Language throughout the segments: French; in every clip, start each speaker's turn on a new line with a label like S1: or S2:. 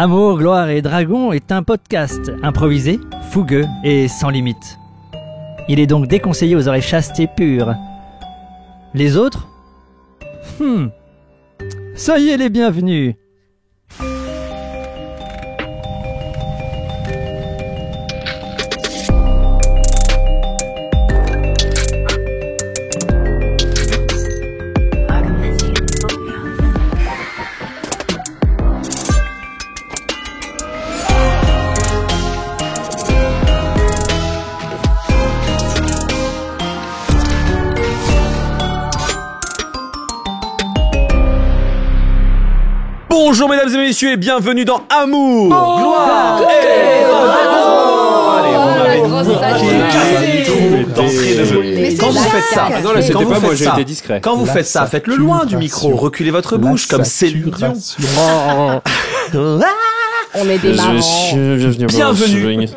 S1: Amour, gloire et dragon est un podcast improvisé, fougueux et sans limite. Il est donc déconseillé aux oreilles chastes et pures. Les autres soyez les bienvenus.
S2: Bonjour mesdames et messieurs et bienvenue dans Amour, Gloire et Dragon. Allez, on va d'entrée de jeu. Quand vous faites ça,
S3: non là c'était pas moi, j'ai été discret.
S2: Quand vous faites ça, faites-le loin du micro, reculez votre bouche comme Céline Dion.
S4: On est des marrants.
S2: Bienvenue.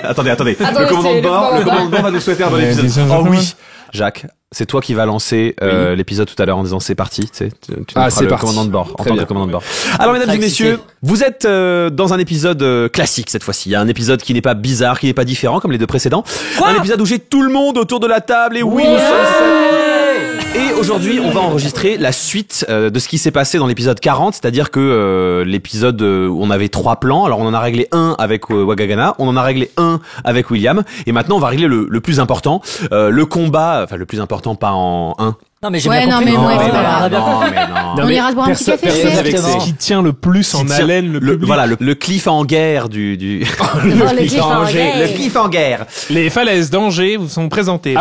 S2: Attendez. Le commandant de bord va nous souhaiter un bon épisode. Oh oui. Jacques, c'est toi qui vas lancer l'épisode tout à l'heure en disant c'est parti, tu feras
S3: c'est
S2: le
S3: parti.
S2: commandant de bord, en tant que commandant de bord. Alors mesdames et messieurs, vous êtes dans un épisode classique cette fois-ci. Il y a un épisode qui n'est pas bizarre, qui n'est pas différent comme les deux précédents. Un épisode où j'ai tout le monde autour de la table et oui, nous sommes... Et aujourd'hui, on va enregistrer la suite de ce qui s'est passé dans l'épisode 40, c'est-à-dire que l'épisode où on avait 3 plans, alors on en a réglé un avec Wagagana, on en a réglé un avec William, et maintenant on va régler le plus important, le combat, enfin le plus important pas en 1.
S1: Non mais j'ai bien compris.
S4: On ira se boire un petit café.
S3: Ce qui tient le plus en haleine le public.
S2: Voilà, le cliffhanger du le cliffhanger.
S3: Les falaises d'Angers vous sont présentées.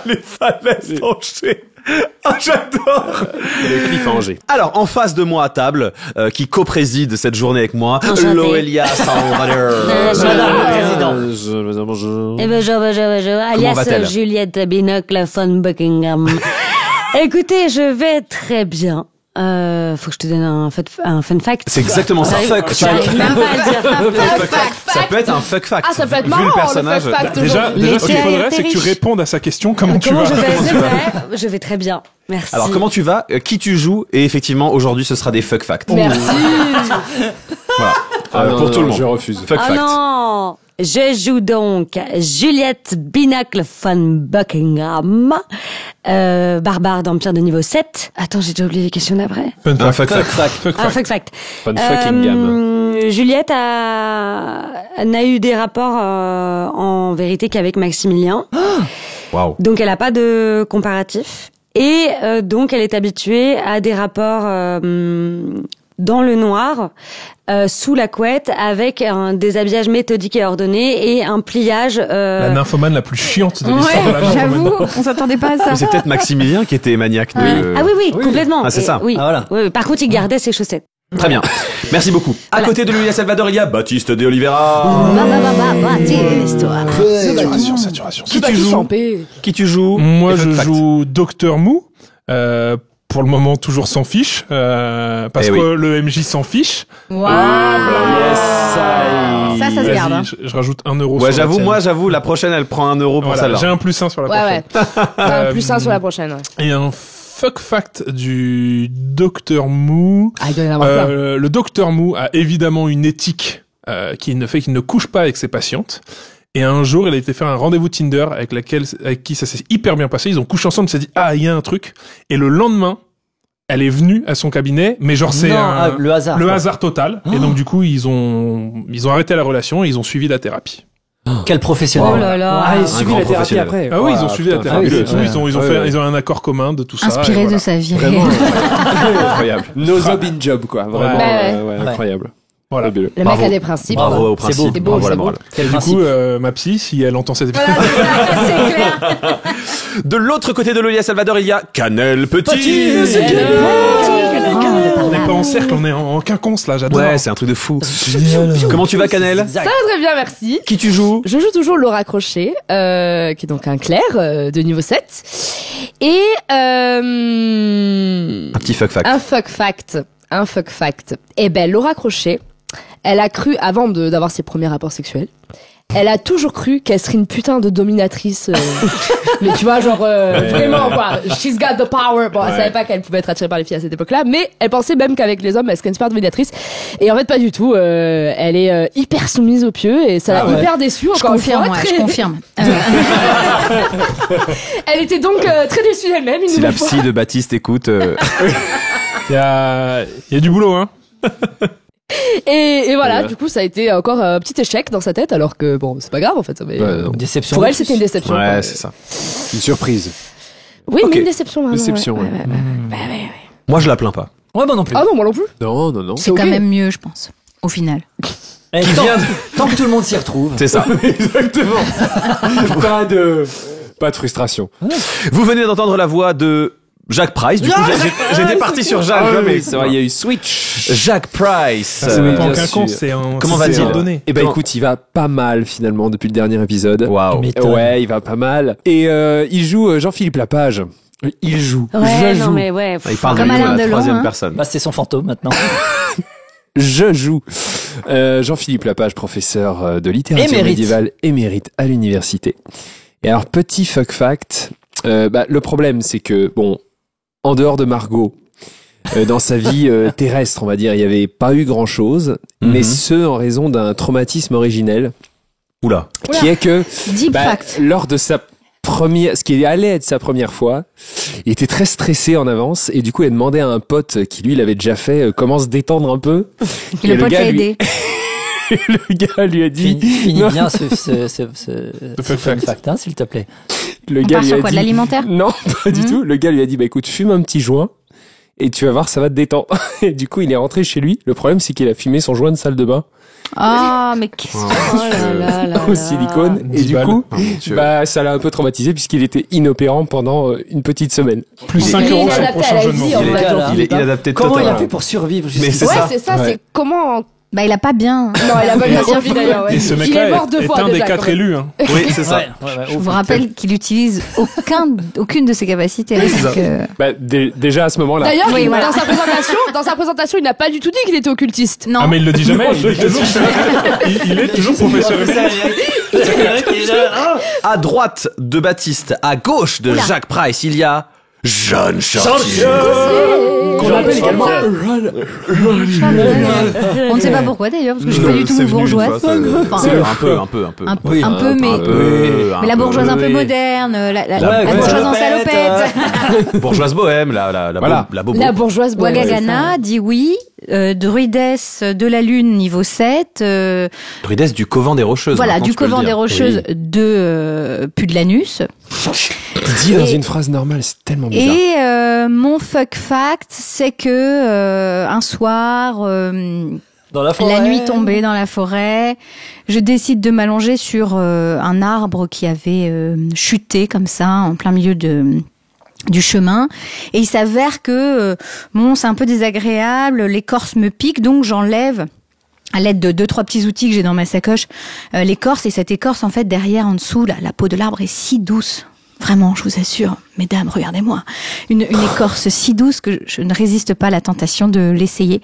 S2: Les falaises d'Angers. Ah, j'adore.
S3: Le cliffhanger.
S2: Alors, en face de moi à table, qui co-préside cette journée avec moi,
S4: Enchantée.
S2: Loelia Salvador.
S4: Bonjour.
S2: Comment va-t-elle
S4: Alias Juliette Binocle von Buckingham. Écoutez, je vais très bien. Faut que je te donne un fun fact.
S2: C'est exactement ça. Fuck fact.
S4: J'arrive même pas à le dire.
S2: Ça peut être un fuck fact.
S4: Ah, ça peut être
S2: Vu
S4: marrant,
S2: le personnage.
S4: le fuck fact.
S3: Déjà,
S4: Les
S3: ce qu'il faudrait,
S4: terres
S3: c'est que tu
S4: riches.
S3: répondes à sa question. Comment tu
S4: Comment
S3: vas?
S4: je vais? C'est vrai. Je vais très bien. Merci.
S2: Alors, comment tu vas? Qui tu joues? Et effectivement, aujourd'hui, ce sera des fuck facts.
S4: Merci.
S2: Voilà. Pour tout le monde.
S3: Je refuse.
S2: Fuck
S4: Ah
S2: fact.
S4: non! Je joue donc Juliette Binocle von Buckingham, barbare d'Empire de niveau 7. Attends, j'ai déjà oublié les questions d'après.
S2: Un fuck fact.
S4: Un fuck fact.
S3: Fun fucking gamme.
S4: Juliette n'a eu des rapports en vérité qu'avec Maximilien.
S2: Waouh.
S4: Donc elle n'a pas de comparatif. Et donc elle est habituée à des rapports dans le noir, sous la couette, avec un déshabillage méthodique et ordonné et un pliage...
S3: La nymphomane la plus chiante de l'histoire de la nymphomane.
S5: J'avoue, on s'attendait pas à ça.
S2: Mais c'est peut-être Maximilien qui était maniaque de...
S4: Ah oui, complètement.
S2: Ah, c'est ça.
S4: Oui.
S1: Ah, voilà.
S4: Oui. Par contre, il gardait ses chaussettes.
S2: Très bien. Merci beaucoup. À côté de Lulia Salvador, il y a Baptiste de Oliveira.
S3: Saturation.
S2: Qui tu joues?
S3: Moi,
S2: Et
S3: je
S2: fun fact.
S3: joue Docteur Mou. Pour le moment, toujours s'en fiche, parce
S2: Eh
S3: que le MJ s'en fiche.
S5: Waouh. Ça se
S3: Vas-y,
S5: garde. Hein.
S3: je rajoute 1 euro.
S2: Ouais,
S3: sur la tienne.
S2: j'avoue, la prochaine, elle prend 1 euro pour
S3: Voilà,
S2: celle-là.
S3: j'ai un +1 sur la prochaine.
S4: Un plus un sur la prochaine.
S3: Et un fuck fact du Docteur Mou.
S4: Ah, il doit y en avoir plein.
S3: Le Docteur Mou a évidemment une éthique qu'il ne couche pas avec ses patientes. Et un jour, il a été faire un rendez-vous Tinder avec qui ça s'est hyper bien passé. Ils ont couché ensemble, il s'est dit ah, il y a un truc. Et le lendemain, elle est venue à son cabinet, mais genre c'est
S1: le hasard.
S3: le hasard total. Et donc du coup, ils ont arrêté la relation et ils ont suivi la thérapie.
S1: Quel professionnel.
S4: Oh là là.
S6: Ah,
S2: Un
S6: il suivi
S2: grand
S6: la thérapie
S2: professionnel.
S6: après.
S3: Ah oui, ils ont suivi la thérapie.
S1: fabuleux.
S3: Ils ont un accord commun de tout ça.
S5: Inspiré
S3: et
S5: de
S3: voilà.
S5: sa vie
S6: Vraiment.
S5: réelle.
S2: Incroyable.
S6: No job in job, quoi. Vraiment.
S4: Ouais.
S6: Incroyable.
S3: Voilà.
S6: Fabuleux.
S4: Le
S2: Bravo.
S4: mec a des principes.
S2: Bravo au
S1: C'est
S2: principe.
S1: beau.
S2: Bravo à la
S4: C'est beau.
S2: morale.
S1: Quel
S3: Du
S1: principe.
S3: coup, ma psy, si elle entend cette
S4: Voilà, c'est clair.
S2: De l'autre côté de Lolia Salvador, il y a Canel Petit.
S3: on n'est pas en cercle, on est en quinconce là, j'adore.
S2: Ouais, c'est un truc de fou. Comment tu vas, Canel?
S4: Ça va très bien, merci.
S2: Qui tu joues?
S4: Je joue toujours Laura Crochet, qui est donc un clerc de niveau 7. Et
S2: Un petit fuck fact.
S4: un fuck fact. Eh ben, Laura Crochet, elle a cru, avant d'avoir ses premiers rapports sexuels,
S7: Elle a toujours cru qu'elle serait une putain de dominatrice. Mais tu vois, genre, vraiment, quoi. She's got the power. Bon, elle savait pas qu'elle pouvait être attirée par les filles à cette époque-là, mais elle pensait même qu'avec les hommes, elle serait une super dominatrice. Et en fait, pas du tout. Elle est hyper soumise aux pieux et ça l'a hyper déçue.
S5: Je confirme.
S7: Elle était donc très déçue d'elle-même.
S2: Si la psy de Baptiste écoute...
S3: Il y a du boulot, hein.
S7: Et voilà, du coup, ça a été encore un petit échec dans sa tête, alors que bon, c'est pas grave en fait. Mais,
S1: déception.
S7: pour elle, c'était une déception.
S2: Ouais,
S7: quoi.
S2: c'est ça.
S6: Une surprise.
S7: Oui,
S2: Ok.
S7: mais une déception. Vraiment,
S6: Déception,
S7: ouais.
S2: Moi, je la plains pas.
S1: Ouais, moi non plus.
S7: Ah non, moi non plus.
S6: Non.
S5: C'est
S7: ok.
S5: quand même mieux, je pense, au final.
S1: Eh, tant que tout le monde s'y retrouve.
S2: C'est ça.
S6: Exactement. Pas de frustration.
S2: Vous venez d'entendre la voix de Jacques Price. Du coup, j'étais parti sur Jacques. Mais
S6: c'est vrai, il y a eu Switch.
S2: Jacques Price.
S3: C'est
S6: oui,
S3: pas
S6: bien
S3: qu'un
S6: sûr.
S3: con, c'est un.
S2: Comment
S3: c'est
S2: va-t-il
S3: ordonné.
S6: Eh ben
S2: Comment-
S6: écoute, il va pas mal finalement depuis le dernier épisode.
S2: Waouh.
S1: Mais
S6: Ouais, il va pas mal. Et il joue Jean-Philippe Lapage. Il joue.
S4: Ouais,
S6: je
S4: non
S6: joue.
S4: mais ouais.
S2: Il parle
S5: Comme
S2: de lui
S5: Alain
S2: à la
S5: Delon,
S2: troisième
S5: hein.
S2: personne.
S1: Bah, c'est son fantôme maintenant.
S6: Je joue. Jean-Philippe Lapage, professeur de littérature
S1: Émérite.
S6: médiévale émérite à l'université. Et alors, petit fuck fact, le problème c'est que, bon, en dehors de Margot, dans sa vie terrestre, on va dire, il n'y avait pas eu grand-chose, mais ce en raison d'un traumatisme originel,
S2: Oula.
S6: qui est que,
S5: Deep fact.
S6: lors de sa ce qui allait être sa première fois, il était très stressé en avance et du coup il a demandé à un pote qui lui l'avait déjà fait comment se détendre un peu.
S5: Et le pote
S6: gars
S5: l'a
S6: lui-
S5: aidé.
S6: Le gars lui a dit,
S1: Finis
S6: Non.
S1: bien ce
S3: fun
S1: fun fact, hein, s'il te plaît.
S6: le
S5: On
S6: gars
S5: part
S6: lui
S5: sur
S6: a
S5: quoi,
S6: dit,
S5: de l'alimentaire?
S6: Non, pas du tout. Le gars lui a dit, bah écoute, fume un petit joint et tu vas voir, ça va te détendre. Et du coup, il est rentré chez lui. Le problème, c'est qu'il a fumé son joint de salle de bain
S5: Ah, mais qu'est-ce
S4: Oh là là là
S6: au
S4: là.
S6: silicone. Et
S3: 10
S6: du
S3: balles.
S6: coup,
S2: Oh, mon Dieu.
S6: bah, ça l'a un peu traumatisé puisqu'il était inopérant pendant une petite semaine.
S3: Plus
S7: Il
S3: 5
S7: est
S3: euros sur le
S7: adapté
S3: prochain
S7: à la
S3: jeu de
S7: vie,
S3: mots.
S7: en
S2: Il
S7: fait,
S2: est
S7: Jean-Philippe, hein.
S2: adapté
S1: Comment il a
S2: totalement.
S1: fait pour survivre
S2: Mais
S1: jusqu'ici
S2: c'est ça.
S7: Ouais, c'est ça,
S6: Ouais.
S7: c'est comment.
S5: Bah, il a pas bien.
S7: Non, il a pas bien survécu d'ailleurs. Ouais.
S3: Et ce
S7: Il
S3: mec-là
S7: est mort deux
S3: est
S7: fois
S3: un des
S7: déjà,
S3: 4
S7: quand même.
S3: élus. Hein.
S2: Oui, c'est ça.
S5: Je vous rappelle qu'il utilise aucune de ses capacités.
S2: Oui, c'est
S5: donc,
S6: Bah, déjà à ce moment-là.
S7: D'ailleurs,
S5: Oui, voilà.
S7: dans sa présentation, il n'a pas du tout dit qu'il était occultiste.
S5: non.
S3: Ah, mais il le dit jamais. Il dit toujours il est toujours professeur émérite.
S2: À droite de Baptiste, à gauche de Jacques Price, il y a Jeanne Chartier.
S6: Qu'on appelle également
S5: On ne sait pas pourquoi d'ailleurs, parce que je suis pas du tout bourgeoise. Enfin,
S2: Un peu.
S1: Oui,
S5: un peu, mais la bourgeoise un peu moderne, la bourgeoise en salopette.
S2: Bourgeoise bohème, la
S6: Voilà.
S2: bobo.
S7: La bourgeoise bohème.
S5: Wagagana dit oui. Druidesse de la Lune niveau 7.
S2: Druidesse du Couvent des Rocheuses.
S5: Voilà,
S2: maintenant,
S5: du
S2: tu peux le
S5: Couvent
S2: dire.
S5: des Rocheuses de Pudlanus.
S6: dit dans
S5: Et-
S6: une phrase normale, c'est tellement bizarre.
S5: Et mon fuck fact, c'est que un soir,
S1: Dans la forêt.
S5: la nuit tombée dans la forêt, je décide de m'allonger sur un arbre qui avait chuté comme ça en plein milieu du chemin, et il s'avère que bon, c'est un peu désagréable, l'écorce me pique, donc j'enlève à l'aide de 2-3 petits outils que j'ai dans ma sacoche l'écorce, et cette écorce en fait derrière, en dessous, la peau de l'arbre est si douce. Vraiment, je vous assure, mesdames, regardez-moi. Une écorce si douce que je ne résiste pas à la tentation de l'essayer.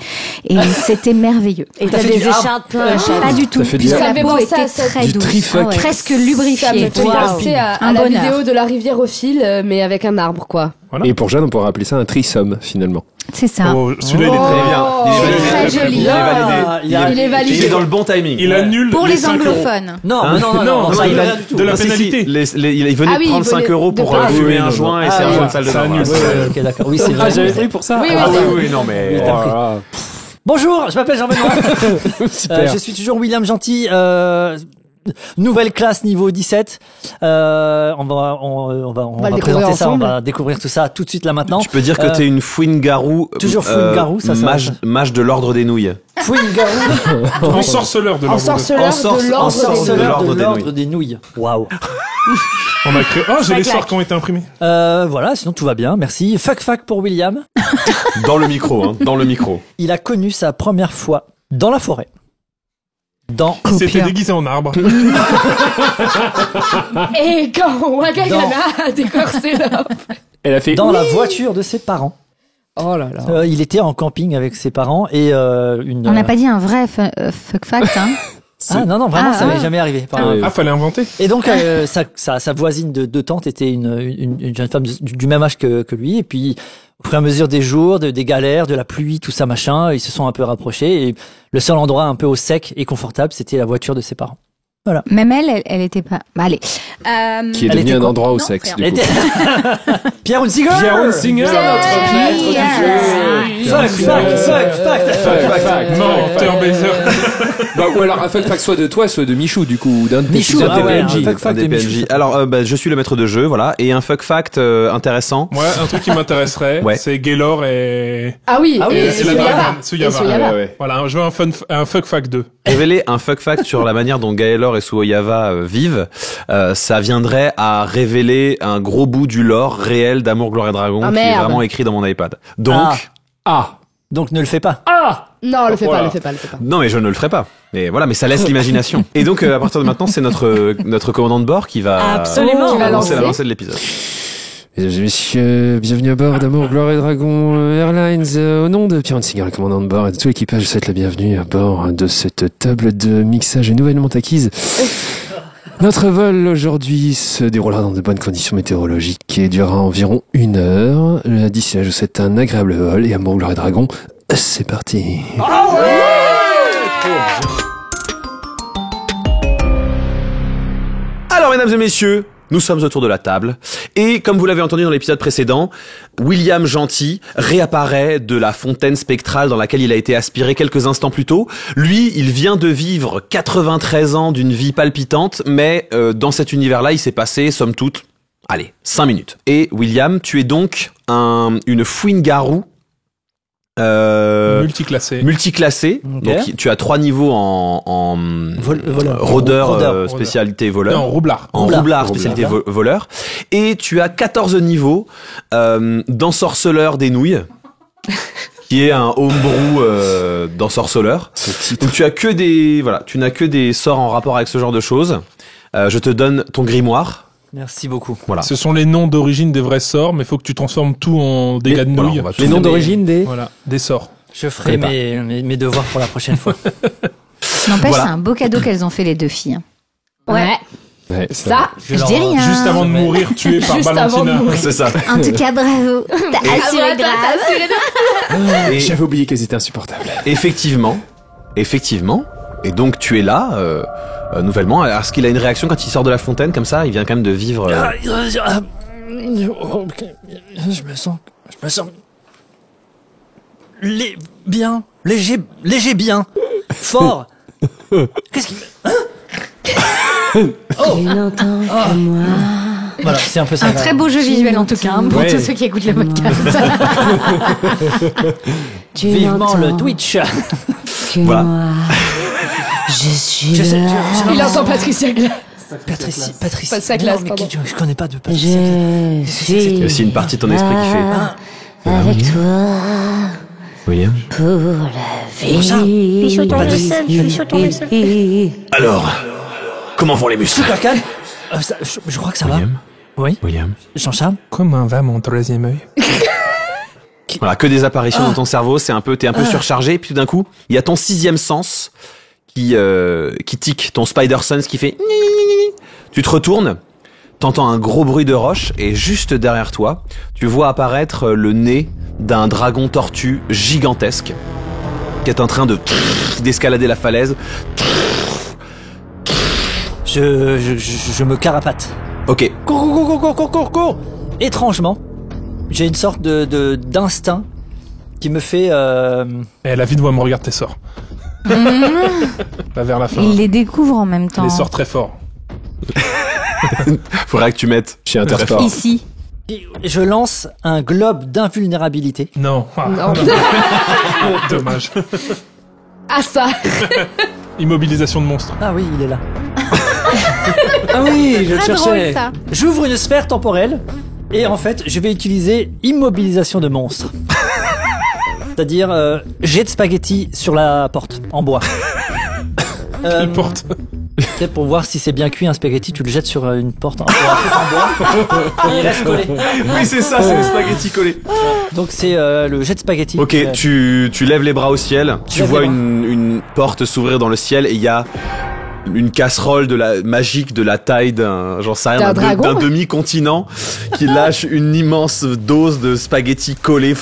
S5: Et c'était merveilleux.
S4: Et
S1: T'as
S4: t'as
S1: fait
S4: des
S1: du
S4: écharpes plein la chaîne.
S5: Pas du tout.
S6: Ça fait du-
S5: Puisque
S7: Ça
S5: la
S7: me fait
S5: peau
S7: penser
S5: était
S7: à ça,
S5: très
S6: du
S5: douce.
S6: trifuck.
S5: Presque
S7: Ça
S5: lubrifiée.
S7: me fait penser à
S5: Un
S7: la
S5: bonheur.
S7: vidéo de la rivière au fil, mais avec un arbre, quoi.
S3: Voilà.
S6: Et pour Jeanne, on pourrait appeler ça un trisome, finalement.
S5: C'est ça.
S3: Oh, celui-là, il est très bien.
S7: Oh,
S2: Il est validé.
S5: très joli.
S2: Il est validé.
S7: Il est validé.
S2: Il est dans le bon timing.
S3: Il annule
S5: Pour les
S3: 5 euros.
S5: anglophones.
S1: Non,
S2: Hein
S1: mais non,
S3: Non,
S1: ça,
S3: de
S1: il
S3: la-
S1: a rien du tout.
S3: de la
S2: Non, si, si,
S3: pénalité.
S2: il venait
S7: Ah oui,
S2: de prendre
S7: il
S2: 5
S7: venait
S2: euros
S7: de
S2: pour
S7: prendre-
S2: fumer
S6: oui,
S2: un
S6: non,
S2: joint et
S1: Ah,
S2: c'est un
S1: oui,
S2: joint de salle de
S3: ça
S2: bain.
S3: annule.
S2: Ouais.
S1: Ok, d'accord. Oui, c'est vrai.
S6: pris pour ça.
S7: Oui, oui,
S2: Ah
S7: oui.
S2: oui, non mais...
S1: Oui, t'as pris. Bonjour, je m'appelle Jean-Benoît.
S6: Super.
S1: Je suis toujours William Gentil. Nouvelle classe niveau 17. On va
S7: le découvrir
S1: présenter ça, on
S7: ensemble.
S1: va découvrir tout ça tout de suite là maintenant.
S2: Tu peux dire que t'es une fouine-garou.
S1: toujours fouine-garou, ça,
S2: mage de l'ordre des nouilles.
S1: Fouine-garou.
S3: Ensorceleur de
S7: En
S3: l'ordre.
S7: sorceleur de l'ordre des
S2: sorceleur.
S7: nouilles.
S1: de l'ordre des nouilles. Waouh.
S3: On a créé. Oh, j'ai
S4: Ça
S3: les
S4: claque.
S3: sorts qui ont été imprimés.
S1: Voilà, sinon tout va bien. Merci. Fuck pour William.
S2: Dans le micro, hein. Dans le micro.
S1: Il a connu sa première fois dans la forêt. Dans
S3: Il s'était déguisé en arbre.
S7: Et quand Wagagana a décorsé l'homme.
S6: Elle a fait.
S1: dans la voiture de ses parents.
S7: Oh là là.
S1: Il était en camping avec ses parents et une.
S5: On n'a pas dit un vrai fuck fact, hein.
S1: Ah non, vraiment, ça m'est
S5: ah.
S1: jamais arrivé. Enfin,
S6: Ah,
S3: Fallait inventer.
S1: Et donc, sa voisine de tante était une jeune femme du même âge que lui. Et puis, au fur et à mesure des jours, des galères, de la pluie, tout ça, machin, ils se sont un peu rapprochés. Et le seul endroit un peu au sec et confortable, c'était la voiture de ses parents.
S5: Même elle était pas. Bah, allez.
S6: Qui est
S1: Elle
S6: devenu
S1: était
S6: un
S1: quoi
S6: endroit au
S5: Non,
S6: sexe,
S5: rien.
S6: du coup.
S1: Pierre Hunsinger
S6: Pierre Hunsinger, notre maître du jeu.
S1: Fuck.
S3: Menteur baiser.
S6: Bah, ou alors un fuck fact soit de toi, soit de Michou, du coup, ou d'un de tes
S1: Michou,
S6: d'un de tes
S1: ah ouais,
S6: PNJ.
S1: un fuck fact
S2: des
S1: de
S2: PNJ.
S1: Michou.
S2: Alors, je suis le maître de jeu, voilà. Et un fuck fact intéressant.
S3: Moi, un truc qui m'intéresserait,
S2: Ouais.
S3: c'est Gaylor et
S7: Ah oui,
S1: Ah oui,
S7: et
S1: et
S3: c'est la
S7: Suyava.
S3: dragonne, Suyava.
S7: Et Suyava.
S6: Ouais, ouais.
S3: Voilà, je veux un fuck fact 2.
S2: Révéler un fuck fact sur la manière dont Gaelor et Suoyava vivent, ça viendrait à révéler un gros bout du lore réel d'Amour, Gloire et Dragon
S7: Ah,
S2: qui est
S7: merde.
S2: vraiment écrit dans mon iPad. Donc,
S1: Donc ne le fais pas.
S7: Non, le fais
S3: Voilà.
S7: pas.
S2: non mais je ne le ferai pas. Mais voilà, mais ça laisse l'imagination. Et donc à partir de maintenant, c'est notre commandant de bord qui va
S4: Absolument.
S7: Qui va
S2: lancer
S7: lancer.
S2: l'avancée de l'épisode.
S6: Mesdames et messieurs, bienvenue à bord d'Amour, Gloire et Dragon Airlines. Au nom de Pierre Hunsinger, le commandant de bord, et de tout l'équipage, je souhaite la bienvenue à bord de cette table de mixage nouvellement acquise. Notre vol aujourd'hui se déroulera dans de bonnes conditions météorologiques et durera environ 1 heure. D'ici là, je vous souhaite un agréable vol et Amour, Gloire et Dragon, c'est parti.
S2: Alors mesdames et messieurs, nous sommes autour de la table et comme vous l'avez entendu dans l'épisode précédent, William Gentil réapparaît de la fontaine spectrale dans laquelle il a été aspiré quelques instants plus tôt. Lui, il vient de vivre 93 ans d'une vie palpitante, mais dans cet univers-là, il s'est passé, somme toute, 5 minutes. Et William, tu es donc une fouine-garou
S3: Multiclassé.
S2: multiclassé.
S1: Ok.
S2: Donc tu as 3 niveaux en
S1: Voleur.
S2: rôdeur,
S1: Rôdeur.
S2: spécialité voleur.
S3: Non, roublard.
S2: En
S1: Roublard.
S2: roublard, spécialité voleur. Et tu as 14 niveaux d'ensorceleur des nouilles, qui est un homebrew d'ensorceleur. Donc tu as tu n'as que des sorts en rapport avec ce genre de choses. Je te donne ton grimoire.
S1: Merci beaucoup.
S2: Voilà.
S3: Ce sont les noms d'origine des vrais sorts, mais il faut que tu transformes tout en dégâts de
S2: voilà,
S3: nouilles.
S2: on va tout
S6: Les noms d'origine des...
S3: Voilà, des sorts.
S1: Je ferai mes devoirs pour la prochaine fois.
S5: N'empêche,
S2: Voilà.
S5: c'est un beau cadeau qu'elles ont fait les deux filles.
S7: Ouais.
S6: Ouais,
S7: Ça,
S5: Je dis rien.
S3: Juste avant de mourir, tué par
S7: Juste avant de
S3: Valentina.
S7: mourir.
S2: C'est ça.
S5: En tout cas, bravo. T'as assuré grave.
S2: Et
S6: J'avais oublié qu'elles étaient insupportables.
S2: effectivement. Et donc tu es là, nouvellement. Est-ce qu'il a une réaction quand il sort de la fontaine comme ça? Il vient quand même de vivre.
S1: Je me sens léger bien, fort. Qu'est-ce qui
S4: Il n'entend que moi.
S1: Voilà, c'est un peu ça.
S5: Un très beau jeu visuel en tout cas hein, pour
S6: Ouais.
S5: tous ceux qui écoutent le podcast.
S4: Tu
S1: Vivement
S4: n'entends
S1: le Twitch.
S4: que
S2: Voilà.
S4: moi. Je suis
S1: Je sais,
S4: là.
S7: il entend Patricia Glass.
S1: Patricie.
S7: Pas de sa classe,
S1: Non, mais
S7: pardon.
S1: je connais pas de Patricia.
S4: Je
S2: Il y a
S4: suis
S2: aussi une partie de ton esprit qui fait.
S4: là avec toi
S2: William.
S4: pour la vie.
S1: Je suis sur ton vaisselle,
S2: Alors, comment vont les muscles?
S1: Super calme. Je crois que ça
S2: William.
S1: va. Oui.
S2: William.
S1: Jean-Charles.
S3: Comment va mon troisième œil?
S2: Voilà, que des apparitions dans ton cerveau, t'es un peu surchargé, puis tout d'un coup, il y a ton 6e sens qui tique, ton spider sense qui fait. Tu te retournes, t'entends un gros bruit de roche, et juste derrière toi, tu vois apparaître le nez d'un dragon tortue gigantesque qui est en train d'escalader la falaise.
S1: Je me carapate.
S2: Ok,
S1: Cours. Étrangement, j'ai une sorte d'instinct qui me fait.
S3: Eh, la vie de moi me regarde tes sorts. Va vers la fin.
S5: Il les découvre en même temps.
S3: Les sorts très forts.
S2: faudra que tu mettes.
S6: Chez Intersport.
S5: Ici.
S1: Je lance un globe d'invulnérabilité.
S3: Non. Ah,
S7: Non.
S3: Dommage.
S7: Ah ça.
S3: Immobilisation de monstre.
S1: Ah oui, il est là.
S6: Ah oui, je le
S5: Très drôle
S6: cherchais.
S5: ça.
S1: J'ouvre une sphère temporelle et en fait, je vais utiliser immobilisation de monstre. C'est-à-dire jet de spaghetti sur la porte en bois.
S3: Quelle porte?
S1: Peut-être pour voir si c'est bien cuit un spaghetti, tu le jettes sur une porte en bois et il reste collé.
S2: Oui, c'est ça, c'est le spaghetti collé.
S1: Donc c'est le jet de spaghetti.
S2: Ok, tu lèves les bras au ciel, tu
S1: lève
S2: vois
S1: les bras.
S2: une porte s'ouvrir dans le ciel et il y a une casserole magique de la taille d'un, j'en sais rien, d'un demi-continent qui lâche une immense dose de spaghettis collés.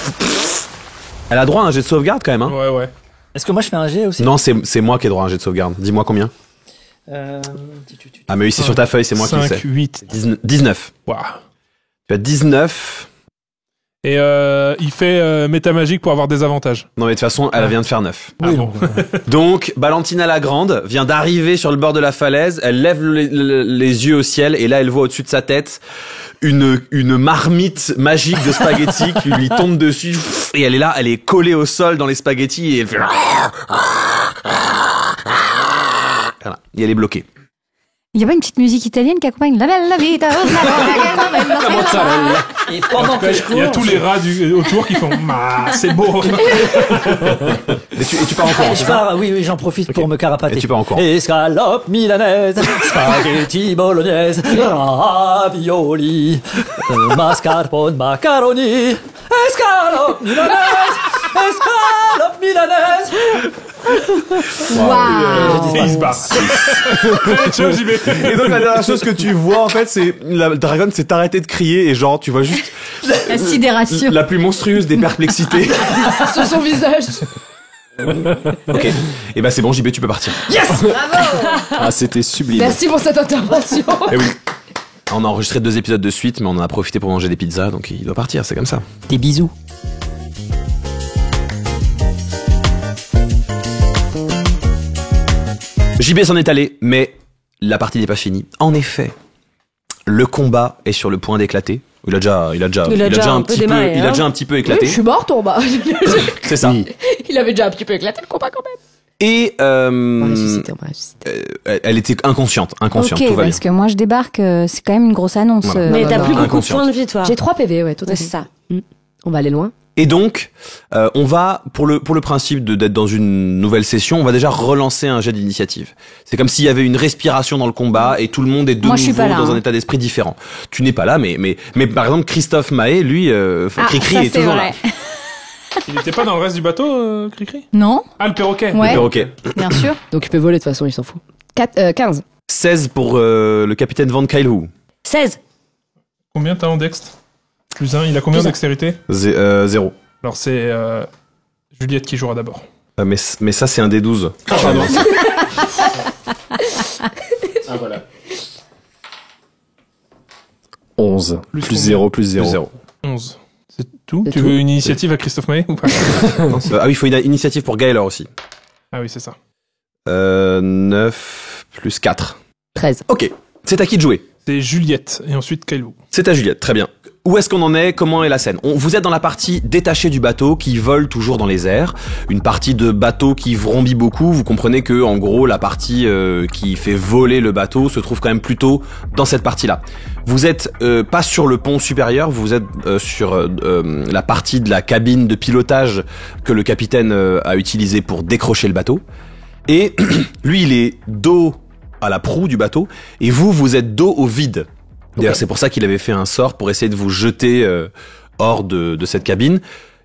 S2: Elle a droit à un jet de sauvegarde quand même, hein.
S3: Ouais.
S1: Est-ce que moi je fais un jet aussi?
S2: Non, c'est moi qui ai droit à un jet de sauvegarde. Dis-moi combien. Ah mais oui, c'est sur ta feuille, c'est moi qui le sais.
S3: 8.
S2: 19.
S3: Wow.
S2: Tu as 19.
S3: Et il fait métamagique pour avoir des avantages.
S2: Non mais de toute façon, elle vient de faire 9.
S1: Oui,
S3: bon.
S2: Donc, Valentina la Grande vient d'arriver sur le bord de la falaise, elle lève les yeux au ciel et là elle voit au-dessus de sa tête une marmite magique de spaghettis qui lui tombe dessus et elle est là, elle est collée au sol dans les spaghettis et elle fait voilà, et elle est bloquée.
S5: Il n'y a pas une petite musique italienne qui accompagne la bella vita.
S1: Et pendant que je cours,
S3: Il y a tous les rats autour qui font c'est beau.
S2: Et tu pars en courant, c'est ça?
S1: oui, j'en profite pour me carapater.
S2: Et tu pars en courant.
S1: Escalope milanaise, spaghetti bolognaise, ravioli, mascarpone macaroni, escalope milanaise, escalope milanaise.
S5: Waouh.
S3: Et il se barre. Ciao, JB.
S2: Et donc la dernière chose que tu vois en fait, c'est la dragonne s'est arrêtée de crier et genre tu vois juste
S5: La sidération.
S2: la plus monstrueuse des perplexités.
S7: Sur son visage.
S2: Ok. Et bah c'est bon, JB, tu peux partir.
S6: Ah, c'était sublime.
S7: Merci pour cette intervention.
S2: Eh oui. On a enregistré 2 épisodes de suite, mais on en a profité pour manger des pizzas, donc il doit partir, c'est comme ça.
S1: Des bisous.
S2: JB s'en est allé, mais la partie n'est pas finie. En effet, le combat est sur le point d'éclater. Il a déjà un petit peu
S7: Oui,
S2: éclaté.
S7: je suis morte, on va.
S2: C'est ça.
S7: Il avait déjà un petit peu éclaté le combat quand même.
S2: Et
S7: On va ressusciter.
S2: elle était inconsciente,
S5: Ok,
S2: tout va bien.
S5: parce que moi je débarque, c'est quand même une grosse annonce.
S2: Voilà.
S4: Mais t'as plus beaucoup de
S2: Inconsciente.
S4: points de vie, toi.
S7: J'ai 3 PV, ouais, tout à
S4: C'est
S7: fait.
S4: ça.
S7: On va aller loin.
S2: Et donc, on va pour le principe d'être dans une nouvelle session, on va déjà relancer un jet d'initiative. C'est comme s'il y avait une respiration dans le combat et tout le monde est de
S5: Moi, je suis
S2: nouveau
S5: pas là,
S2: dans un
S5: hein.
S2: état d'esprit différent. Tu n'es pas là, mais par exemple Christophe Mahé, lui, Cricri
S5: ça,
S2: est
S5: c'est
S2: toujours
S5: vrai.
S2: là.
S3: Il était pas dans le reste du bateau, Cricri?
S5: Non,
S3: Ah, le perroquet.
S5: Ouais.
S2: Ok.
S5: bien sûr.
S7: Donc il peut voler de toute façon, il s'en fout. 15.
S2: 16 pour le capitaine Van Kylehoo.
S4: 16.
S3: Combien t'as en dext? Plus 1. Il a combien
S4: Plus un.
S3: de dextérité?
S2: 0.
S3: Alors c'est Juliette qui jouera d'abord.
S2: Mais ça c'est un des 12.
S3: Pardon.
S1: Ah voilà.
S6: 11.
S3: Plus
S6: Plus
S3: combien
S6: 0, plus 0.
S2: 0.
S3: 11. C'est tout?
S7: C'est
S3: Tu
S7: tout.
S3: veux une initiative à Christophe Maé ou pas?
S2: Ah oui, il faut une initiative pour Gaëlor aussi.
S3: Ah oui, c'est ça.
S2: 9 plus 4.
S7: 13.
S2: Ok, c'est à qui de jouer?
S3: C'est Juliette et ensuite Kailou.
S2: C'est à Juliette, très bien. Où est-ce qu'on en est? Comment est la scène? Vous êtes dans la partie détachée du bateau qui vole toujours dans les airs. Une partie de bateau qui vrombit beaucoup. Vous comprenez que, en gros, la partie qui fait voler le bateau se trouve quand même plutôt dans cette partie-là. Vous êtes pas sur le pont supérieur, vous êtes sur la partie de la cabine de pilotage que le capitaine a utilisé pour décrocher le bateau. Et lui, il est dos à la proue du bateau et vous êtes dos au vide. D'ailleurs, c'est pour ça qu'il avait fait un sort pour essayer de vous jeter hors de cette cabine.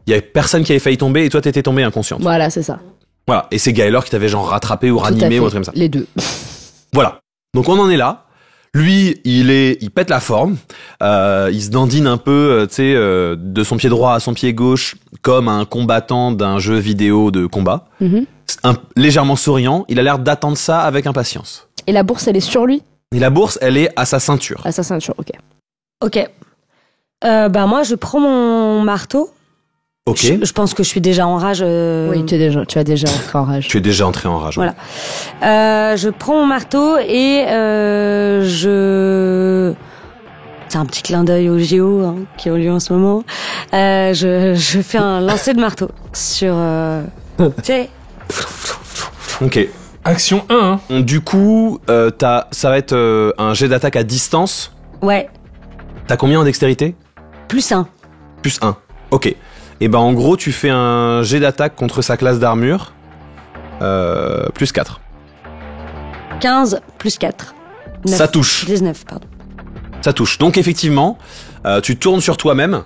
S2: Il y avait personne qui avait failli tomber et toi t'étais tombée inconsciente.
S7: Voilà, c'est ça.
S2: Voilà. Et c'est Gaëlor qui t'avait genre rattrapé ou
S7: Tout à
S2: ranimé
S7: fait.
S2: ou un truc comme ça.
S7: Les deux.
S2: Voilà. Donc on en est là. Lui, il pète la forme. Il se dandine un peu, tu sais, de son pied droit à son pied gauche, comme un combattant d'un jeu vidéo de combat. Légèrement souriant. Il a l'air d'attendre ça avec impatience.
S7: Et la bourse, elle est sur lui,
S2: Et la bourse, elle est à sa ceinture.
S7: à sa ceinture, ok.
S4: Ok. Moi, je prends mon marteau.
S2: Ok.
S4: Je pense que je suis déjà en rage.
S7: Oui, tu as déjà entré en rage.
S2: Tu es déjà entré en rage.
S4: Voilà. Je prends mon marteau et je... C'est un petit clin d'œil au JO qui ont lieu en ce moment. Je fais un lancer de marteau sur... tu sais...
S2: Ok.
S3: Action 1, hein.
S2: Du coup, ça va être un jet d'attaque à distance.
S4: Ouais.
S2: T'as combien en dextérité?
S4: Plus 1.
S2: Plus 1. Ok. Et ben en gros, tu fais un jet d'attaque contre sa classe d'armure. Plus 4.
S4: 15 plus 4. 9.
S2: Ça touche.
S4: 19, pardon.
S2: Ça touche. Donc effectivement, tu tournes sur toi-même.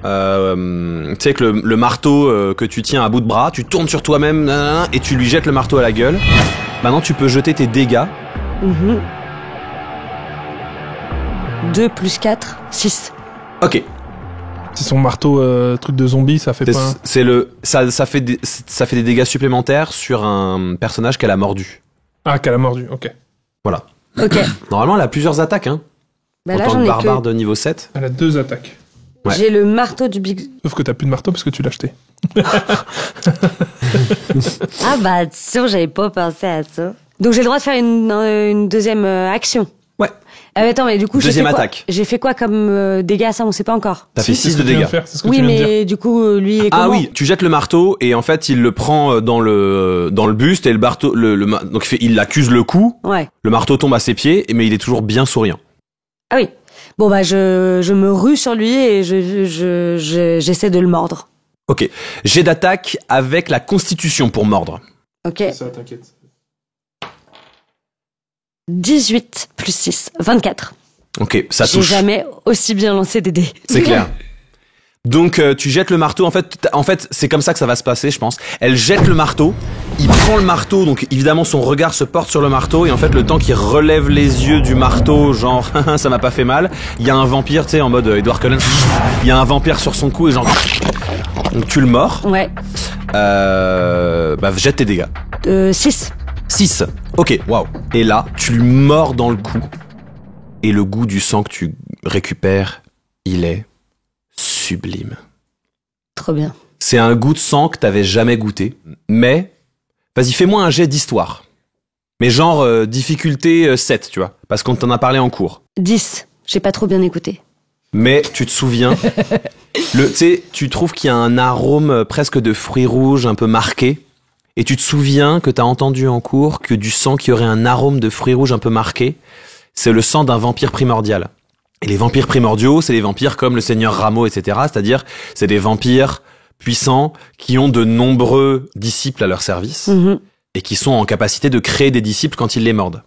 S2: Tu sais que le marteau que tu tiens à bout de bras, tu tournes sur toi-même et tu lui jettes le marteau à la gueule. Maintenant, tu peux jeter tes dégâts
S4: 2 plus 4, 6.
S2: Ok.
S3: C'est son marteau truc de zombie, ça fait pas...
S2: Ça fait des dégâts supplémentaires sur un personnage qu'elle a mordu.
S3: Ah, qu'elle a mordu, ok.
S2: Voilà.
S4: Ok.
S2: Normalement, elle a plusieurs attaques, hein.
S4: Bah
S2: En
S4: là,
S2: tant
S4: j'en
S2: que
S4: ai
S2: barbare
S4: que...
S2: de niveau 7.
S3: Elle a 2 attaques.
S2: Ouais.
S4: J'ai le marteau du Big...
S3: Sauf que t'as plus de marteau parce que tu l'as acheté.
S4: Ah bah, sûr, j'avais pas pensé à ça. Donc j'ai le droit de faire une deuxième action.
S2: Ouais.
S4: Attends, mais du coup,
S2: Deuxième
S4: j'ai fait quoi
S2: attaque.
S4: J'ai fait quoi comme dégâts, ça, on sait pas encore.
S2: T'as fait
S3: Si,
S2: 6
S3: c'est
S2: de
S3: ce que tu viens
S2: dégâts.
S3: faire, c'est ce que
S4: Oui,
S3: tu viens de dire.
S4: mais du coup, lui, il est
S2: Ah
S4: comment
S2: oui, tu jettes le marteau et en fait il le prend dans le buste et le marteau donc il accuse le coup.
S4: Ouais.
S2: Le marteau tombe à ses pieds mais il est toujours bien souriant.
S4: Ah oui. Bon bah je me rue sur lui et j'essaie de le mordre.
S2: Ok. Jet d'attaque avec la constitution pour mordre.
S4: Ok.
S3: Ça, t'inquiète.
S4: 18 plus 6, 24.
S2: Ok, ça
S4: J'ai
S2: touche.
S4: jamais aussi bien lancé des dés.
S2: C'est clair. Donc tu jettes le marteau. En fait, c'est comme ça que ça va se passer, je pense. Elle jette le marteau. Il prend le marteau, donc évidemment son regard se porte sur le marteau et en fait le temps qu'il relève les yeux du marteau, genre ça m'a pas fait mal. Il y a un vampire, tu sais, en mode Edward Cullen. Il y a un vampire sur son cou et genre donc tu le mords.
S4: Ouais.
S2: Bah jette tes dégâts.
S4: 6.
S2: 6. Ok, waouh. Et là, tu lui mords dans le cou. Et le goût du sang que tu récupères, il est sublime.
S4: Trop bien.
S2: C'est un goût de sang que t'avais jamais goûté. Mais, vas-y, fais-moi un jet d'histoire. Mais genre, difficulté 7, tu vois. Parce qu'on t'en a parlé en cours.
S4: 10. J'ai pas trop bien écouté.
S2: Mais tu te souviens, tu sais, tu trouves qu'il y a un arôme presque de fruits rouges un peu marqué. Et tu te souviens que t'as entendu en cours que du sang qui aurait un arôme de fruits rouges un peu marqué, c'est le sang d'un vampire primordial. Et les vampires primordiaux, c'est les vampires comme le Seigneur Rameau, etc. C'est-à-dire, c'est des vampires puissants qui ont de nombreux disciples à leur service et qui sont en capacité de créer des disciples quand ils les mordent.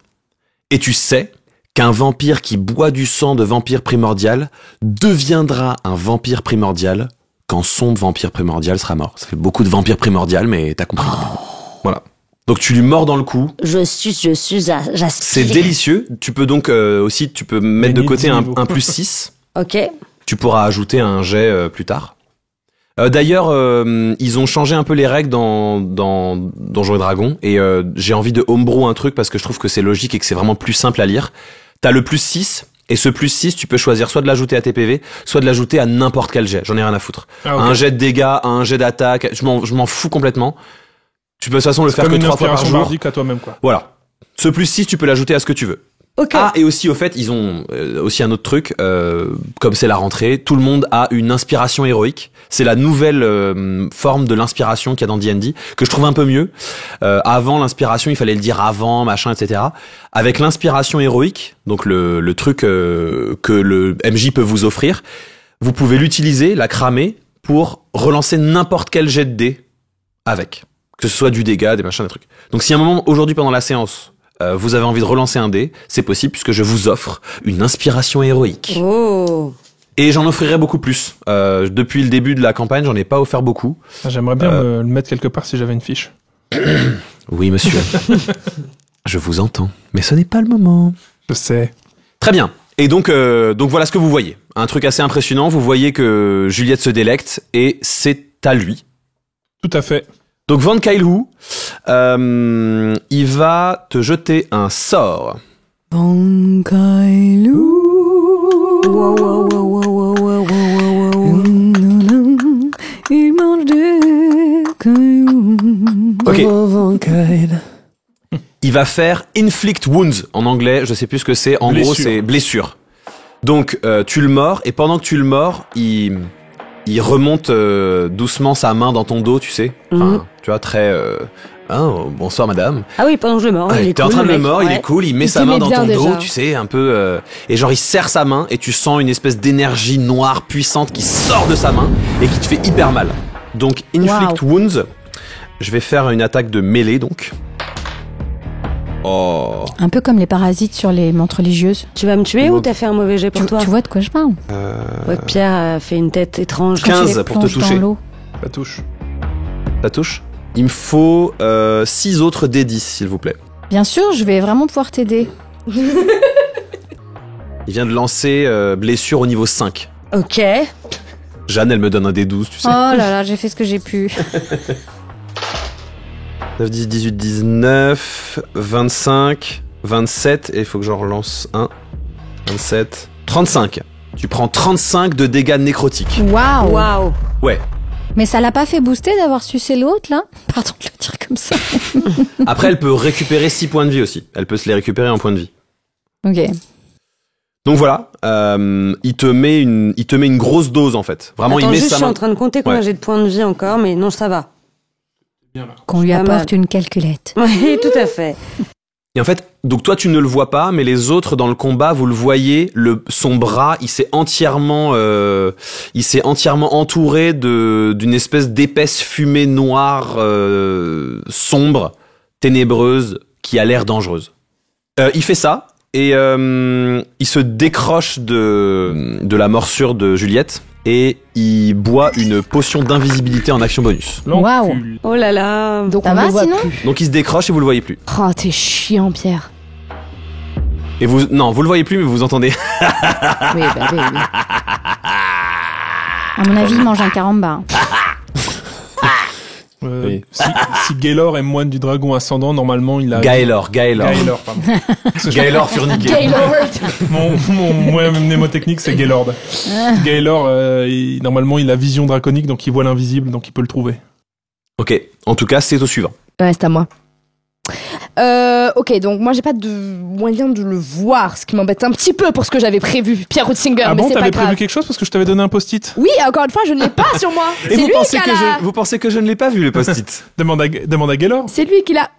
S2: Et tu sais qu'un vampire qui boit du sang de vampire primordial deviendra un vampire primordial quand son vampire primordial sera mort. Ça fait beaucoup de vampires primordial, mais t'as compris. Voilà. Donc tu lui mords dans le cou.
S4: J'aspire.
S2: C'est délicieux. Tu peux donc aussi, tu peux mettre de côté un plus 6.
S4: Ok.
S2: Tu pourras ajouter un jet plus tard. D'ailleurs, ils ont changé un peu les règles dans Donjons et Dragons et j'ai envie de homebrew un truc parce que je trouve que c'est logique et que c'est vraiment plus simple à lire. T'as le plus 6 et ce plus 6, tu peux choisir soit de l'ajouter à tes PV, soit de l'ajouter à n'importe quel jet. J'en ai rien à foutre.
S3: Ah, okay.
S2: Un jet de dégâts, un jet d'attaque, je m'en fous complètement. Tu peux de toute façon le faire que 3 fois par jour.
S3: À toi-même, quoi.
S2: Voilà. Ce plus 6, tu peux l'ajouter à ce que tu veux.
S4: Ok.
S2: Ah, et aussi, au fait, ils ont aussi un autre truc, comme c'est la rentrée, tout le monde a une inspiration héroïque. C'est la nouvelle forme de l'inspiration qu'il y a dans D&D, que je trouve un peu mieux. Avant, l'inspiration, il fallait le dire avant, machin, etc. Avec l'inspiration héroïque, donc le truc que le MJ peut vous offrir, vous pouvez l'utiliser, la cramer, pour relancer n'importe quel jet de dés avec. Que ce soit du dégât, des machins, des trucs. Donc si à un moment, aujourd'hui, pendant la séance, vous avez envie de relancer un dé, c'est possible puisque je vous offre une inspiration héroïque.
S4: Oh.
S2: Et j'en offrirai beaucoup plus. Depuis le début de la campagne, j'en ai pas offert beaucoup.
S3: J'aimerais bien me le mettre quelque part si j'avais une fiche.
S2: Oui, monsieur. Je vous entends, mais ce n'est pas le moment.
S3: Je sais.
S2: Très bien. Et donc voilà ce que vous voyez. Un truc assez impressionnant. Vous voyez que Juliette se délecte et c'est à lui.
S3: Tout à fait.
S2: Donc Van Kailhu, il va te jeter un sort.
S5: Van Kailhu. Il mange des cailloux.
S2: Ok. Il va faire Inflict Wounds en anglais, je sais plus ce que c'est. En gros, c'est blessure. Donc tu le mords et pendant que tu le mords, il remonte doucement sa main dans ton dos, tu sais. Enfin, tu vois, très... bonsoir madame.
S4: Ah oui, pendant que je le mords.
S2: Ouais,
S4: Il est
S2: t'es
S4: cool,
S2: en train de le
S4: mec.
S2: mordre, il
S4: Ouais.
S2: est cool, il met sa main dans ton
S7: bien
S2: dos,
S7: déjà.
S2: tu sais, un peu... et genre il serre sa main et tu sens une espèce d'énergie noire puissante qui sort de sa main et qui te fait hyper mal. Donc Inflict Wounds, je vais faire une attaque de mêlée donc. Oh.
S5: Un peu comme les parasites sur les montres religieuses.
S4: Tu vas me tuer ou t'as fait un mauvais jet pour toi?
S5: Tu vois de quoi je parle?
S4: Ouais, Pierre a fait une tête étrange.
S5: Quand tu
S2: 15
S5: les
S2: pour te
S5: plonges
S2: toucher.
S5: dans l'eau.
S3: Ça touche.
S2: Ça touche? Il me faut 6 autres D10 s'il vous plaît.
S5: Bien sûr, je vais vraiment pouvoir t'aider.
S2: Il vient de lancer blessure au niveau 5.
S4: Ok.
S2: Jeanne, elle me donne un D12, tu sais.
S5: Oh là là, j'ai fait ce que j'ai pu.
S2: 9, 10, 18, 19, 25, 27, et il faut que j'en relance un. 27, 35. Tu prends 35 de dégâts nécrotiques.
S5: Waouh.
S4: Waouh.
S2: Ouais.
S5: Mais ça l'a pas fait booster d'avoir sucé l'autre, là? Pardon de le dire comme ça.
S2: Après, elle peut récupérer 6 points de vie aussi. Elle peut se les récupérer en points de vie.
S5: Ok.
S2: Donc voilà, il te met une grosse dose en fait. Vraiment,
S4: Attends,
S2: il met
S4: juste,
S2: sa
S4: je suis
S2: main.
S4: en train de compter combien
S2: Ouais.
S4: j'ai de points de vie encore, mais non, ça va.
S5: Qu'on lui
S4: Pas
S5: apporte une calculette.
S4: Oui, tout à fait.
S2: Et en fait, donc toi tu ne le vois pas, mais les autres dans le combat, vous le voyez, son bras, il s'est entièrement entouré d'une espèce d'épaisse fumée noire, sombre, ténébreuse, qui a l'air dangereuse. Il fait ça, et il se décroche de la morsure de Juliette, et il boit une potion d'invisibilité en action bonus.
S5: Waouh.
S4: Oh là là.
S7: Donc
S5: Ça
S7: on
S5: va,
S7: le voit
S5: sinon
S7: plus.
S2: Donc il se décroche et vous le voyez plus.
S7: Oh, t'es chiant, Pierre.
S2: Et vous le voyez plus, mais vous entendez.
S7: Oui, bah oui, oui.
S5: À mon avis, il mange un caramba.
S6: Oui.
S3: Si Gaylor est moine du dragon ascendant, normalement il a...
S2: Gaelor.
S3: Gaylor, pardon.
S2: Gaelor furniqué.
S7: Gaylord.
S3: Mon mnémotechnique, c'est Gaylord. Gaylor, normalement, il a vision draconique, donc il voit l'invisible, donc il peut le trouver.
S2: Ok, en tout cas, c'est au suivant.
S7: Ouais, c'est à moi. Ok, donc moi j'ai pas de moyen de le voir, ce qui m'embête un petit peu pour ce que j'avais prévu, Pierre Rutzinger,
S3: Ah
S7: mais
S3: bon,
S7: c'est pas
S3: t'avais
S7: grave.
S3: prévu quelque chose parce que je t'avais donné un post-it.
S7: Oui, encore une fois, je ne l'ai pas sur moi.
S2: Et
S7: C'est
S2: vous
S7: lui
S2: pensez
S7: qui
S2: que
S7: a la-
S2: vous pensez que je ne l'ai pas vu, le post-it?
S3: Demande à Gaylor.
S7: C'est lui qui l'a.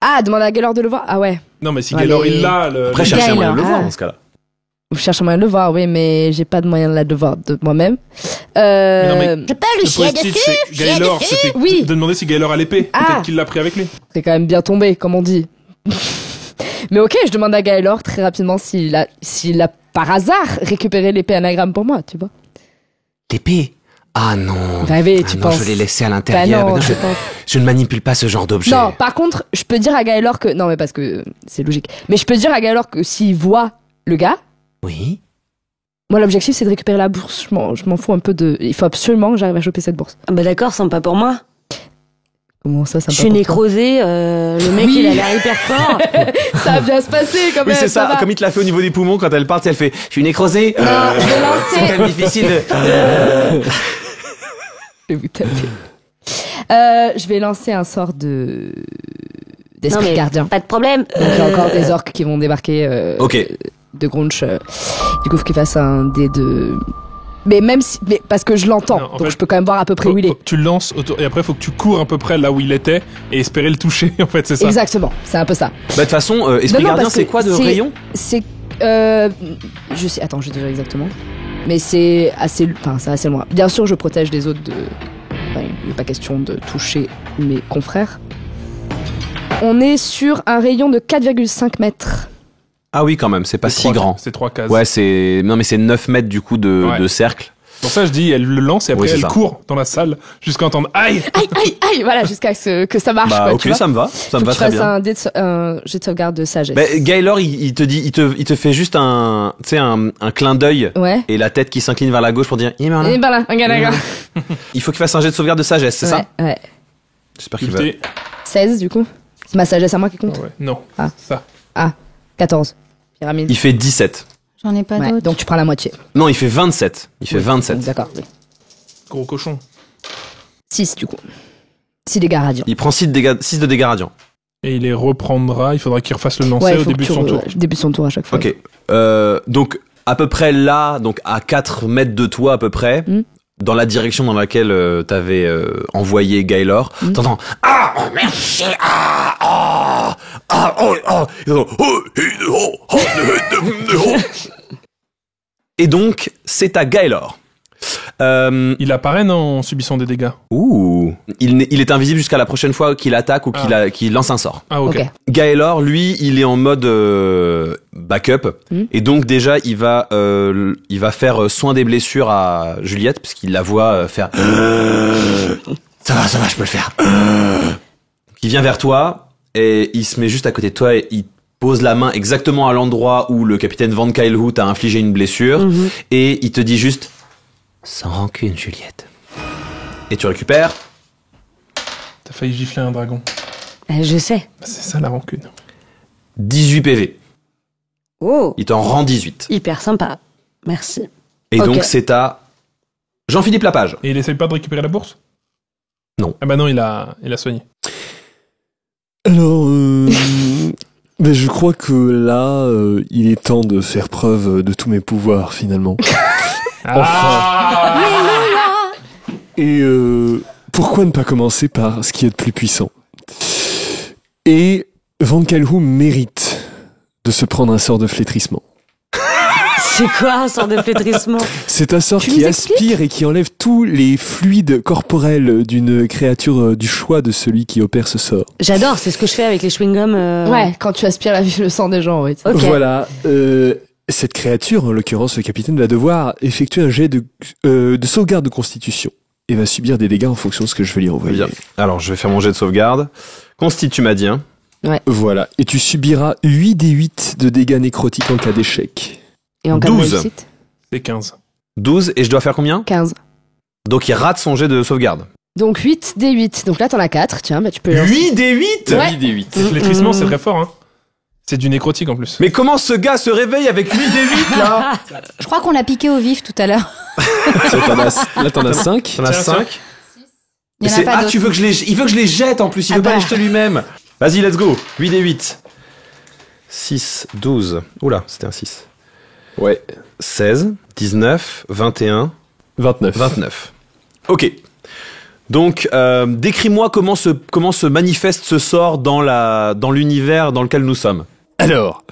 S7: Ah, demande à Gaylor de le voir. Ah ouais.
S3: Non, mais si
S7: Allez.
S3: Gaylor il l'a,
S2: Après,
S5: Gaël,
S2: cherchez un moyen de le
S7: ah.
S2: voir dans ce cas-là.
S7: Je cherche un moyen de le voir, oui, mais j'ai pas de moyen de la devoir de moi-même.
S3: Mais non, mais-
S5: Je peux
S3: le post-it, c'est Gaylor, c'était
S7: Oui.
S3: de demander si Gaylor a l'épée.
S7: Ah.
S3: Peut-être qu'il l'a pris avec lui.
S7: C'est quand même bien tombé, comme on dit. Mais ok, je demande à Gaylor très rapidement s'il a par hasard récupéré l'épée anagramme pour moi, tu vois.
S2: L'épée? Ah non.
S7: Bah oui,
S2: Ah
S7: tu
S2: non,
S7: penses.
S2: je l'ai laissé à
S7: Bah
S2: l'intérieur.
S7: non,
S2: Mais non,
S7: je pense.
S2: je ne manipule pas ce genre d'objet.
S7: Non, par contre, je peux dire à Gaylor que... Non, mais parce que c'est logique. Mais je peux dire à Gaylor que s'il voit le gars,
S2: Oui.
S7: moi l'objectif c'est de récupérer la bourse. Je m'en fous un peu de... Il faut absolument que j'arrive à choper cette bourse.
S4: Ah bah d'accord, sympa pour moi.
S7: Comment ça,
S4: Je suis nécrosée, le mec
S7: Oui.
S4: il a l'air hyper fort.
S7: Ça va bien se passer quand même.
S2: Oui, c'est ça.
S7: va.
S2: Comme il te l'a fait au niveau des poumons, quand elle part, elle fait « Je suis nécrosée.
S7: Non, je vais
S2: C'est
S7: lancer.
S2: quand même difficile de...
S7: Je vais vous taper. Je vais lancer un sort
S4: Non,
S7: d'esprit
S4: mais
S7: gardien.
S4: pas de problème.
S7: Donc il y a encore des orques qui vont débarquer
S2: Ok.
S7: de Grunch. Du coup, faut qu'il fasse un dé de... Mais même si... Mais parce que je l'entends,
S3: Non, en
S7: donc
S3: fait,
S7: je peux quand même voir à peu près
S3: Faut
S7: où il
S3: que
S7: est.
S3: tu le lances autour, et après faut que tu cours à peu près là où il était et espérer le toucher. En fait, c'est ça.
S7: Exactement, c'est un peu ça.
S2: Bah, de toute façon, Esprit
S7: Non,
S2: Gardien,
S7: parce
S2: c'est
S7: que
S2: quoi de
S7: c'est-
S2: rayon?
S7: C'est... je sais... Attends, je vais dire exactement. Mais c'est assez... Enfin, c'est assez loin. Bien sûr, je protège les autres de... Enfin, il n'est pas question de toucher mes confrères. On est sur un rayon de 4,5 mètres.
S2: Ah oui, quand même, c'est pas
S3: C'est
S2: si
S3: trois-
S2: grand.
S3: C'est 3 cases.
S2: Ouais, c'est... Non, mais c'est 9 mètres, du coup, de
S3: Ouais.
S2: cercle.
S3: Pour ça, je dis, elle le lance et après
S2: Oui, c'est
S3: elle
S2: ça.
S3: court dans la salle jusqu'à entendre aïe.
S7: Aïe, aïe, aïe. Voilà, jusqu'à ce que ça marche.
S2: Bah,
S7: quoi,
S2: ok,
S7: tu vois.
S2: ça me va. Ça me
S7: Faut
S2: va
S7: que tu
S2: très
S7: fasses
S2: bien.
S7: un jet de sauvegarde de sagesse.
S2: Bah, Gaylor, il te dit, il te fait juste un clin d'œil
S7: Ouais.
S2: et la tête qui s'incline vers la gauche pour dire, il est malin.
S7: Et ben là, regarde.
S2: Il faut qu'il fasse un jet de sauvegarde de sagesse, c'est ça?
S7: Ouais.
S2: J'espère qu'il va.
S3: Sculpté.
S7: 16 du coup. C'est ma sagesse à moi qui compte.
S3: Ah ouais. Non.
S7: Ah.
S3: Ça.
S7: 14. Pyramide.
S2: Il fait 17.
S5: J'en ai pas
S7: Ouais,
S5: d'autres.
S7: donc tu prends la moitié.
S2: Non, il fait 27. Il fait 27.
S7: D'accord. Oui.
S3: Gros cochon.
S7: 6 du coup. 6 dégâts radiants.
S2: Il prend 6 de dégâts radiants.
S3: Et il les reprendra. Il faudra qu'il refasse le lancer
S7: Ouais,
S3: au
S7: faut
S3: début
S7: que
S3: de son
S7: tu
S3: tour.
S7: début de son tour à chaque fois.
S2: Ok. Donc, à peu près là, donc à 4 mètres de toi à peu près,
S7: Mm.
S2: dans la direction dans laquelle t'avais envoyé Gaylor, t'entends « Ah, oh merde, shit, ah, ah, ah, oh, oh, Et donc, c'est à Gaylor.
S3: Il apparaît non, en subissant des dégâts.
S2: Ouh. Il est invisible jusqu'à la prochaine fois qu'il attaque ou qu'il lance un sort.
S3: Ah ok.
S7: Ok.
S2: Gaylor, lui, il est en mode backup et donc déjà il va faire soin des blessures à Juliette parce qu'il la voit faire. Ça va, je peux le faire. Il vient vers toi et il se met juste à côté de toi et pose la main exactement à l'endroit où le capitaine Van Kyle t'a infligé une blessure, et il te dit juste « Sans rancune, Juliette ». Et tu récupères...
S3: T'as failli gifler un dragon.
S4: Je sais.
S3: C'est ça la rancune.
S2: 18 PV.
S4: Oh,
S2: Il t'en rend 18.
S4: hyper sympa. Merci.
S2: Et
S4: Ok.
S2: donc c'est à Jean-Philippe Lapage.
S3: Et il essaye pas de récupérer la bourse?
S2: Non.
S3: Ah bah non, il a soigné.
S6: Alors, ben je crois que là, il est temps de faire preuve de tous mes pouvoirs, finalement. Et pourquoi ne pas commencer par ce qui est de plus puissant? Et Van Kalhoum mérite de se prendre un sort de flétrissement.
S4: C'est quoi un sort de flétrissement?
S6: C'est un sort
S7: Tu
S6: qui
S7: nous
S6: aspire et qui enlève tous les fluides corporels d'une créature du choix de celui qui opère ce sort.
S4: J'adore, c'est ce que je fais avec les chewing-gums.
S7: Ouais, quand tu aspires le sang des gens, oui.
S4: Ok.
S6: Voilà. Cette créature, en l'occurrence le capitaine, va devoir effectuer un jet de sauvegarde de constitution et va subir des dégâts en fonction de ce que je vais lui envoyer.
S2: Bien. Alors je vais faire mon jet de sauvegarde. Consti, tu m'as dit, hein.
S6: Voilà. Et tu subiras 8d8 de dégâts nécrotiques en cas d'échec.
S7: Et en cas de
S2: 12.
S7: réussite,
S3: C'est 15.
S2: 12, et je dois faire combien?
S7: 15.
S2: Donc il rate son jet de sauvegarde.
S7: Donc 8 D8. Donc là, t'en as 4. Tiens, bah tu peux...
S2: 8 des 8
S7: Ouais.
S6: 8d8.
S3: Le flétrissement, c'est très fort, hein. C'est du nécrotique en plus.
S2: Mais comment ce gars se réveille avec 8 des 8 là?
S5: Je crois qu'on l'a piqué au vif tout à l'heure.
S6: Là, t'en as 5.
S2: T'en as
S3: Tiens,
S2: 5.
S5: Il y en a pas d'autres.
S2: Tu veux que il veut que je les jette en plus, il
S5: Ah
S2: veut pas
S5: bah.
S2: les jeter lui-même. Vas-y, let's go. 8 des 8. 6, 12. Oula, c'était un 6.
S6: Ouais.
S2: 16, 19, 21,
S6: 29.
S2: 29. Ok. Donc, décris-moi comment se manifeste ce sort dans l'univers dans lequel nous sommes.
S6: Alors,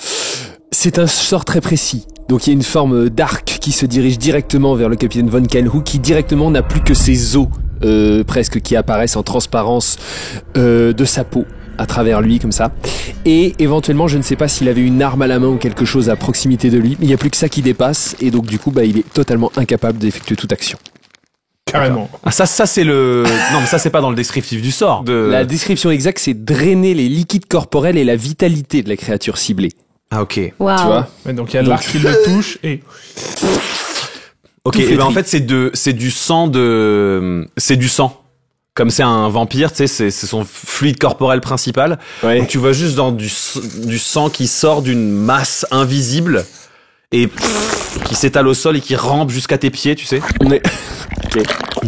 S6: c'est un sort très précis. Donc il y a une forme d'arc qui se dirige directement vers le capitaine Von Kalhoum, qui directement n'a plus que ses os presque qui apparaissent en transparence de sa peau à travers lui comme ça. Et éventuellement, je ne sais pas s'il avait une arme à la main ou quelque chose à proximité de lui, mais il n'y a plus que ça qui dépasse, et donc du coup, il est totalement incapable d'effectuer toute action.
S3: Carrément.
S2: Ah, ça c'est le... Non, mais ça c'est pas dans le descriptif du sort.
S6: La description exacte, c'est drainer les liquides corporels et la vitalité de la créature ciblée.
S2: Ah, ok.
S4: Waouh.
S6: Tu vois?
S3: Ouais, donc il y a l'arc qui le touche et...
S2: Ok,
S6: Tout
S2: et ben en
S6: flétri.
S2: fait c'est du sang c'est du sang. Comme c'est un vampire, tu sais, c'est son fluide corporel principal.
S6: Ouais.
S2: Donc tu vois juste dans du sang qui sort d'une masse invisible et qui s'étale au sol et qui rampe jusqu'à tes pieds, tu sais.
S6: On est...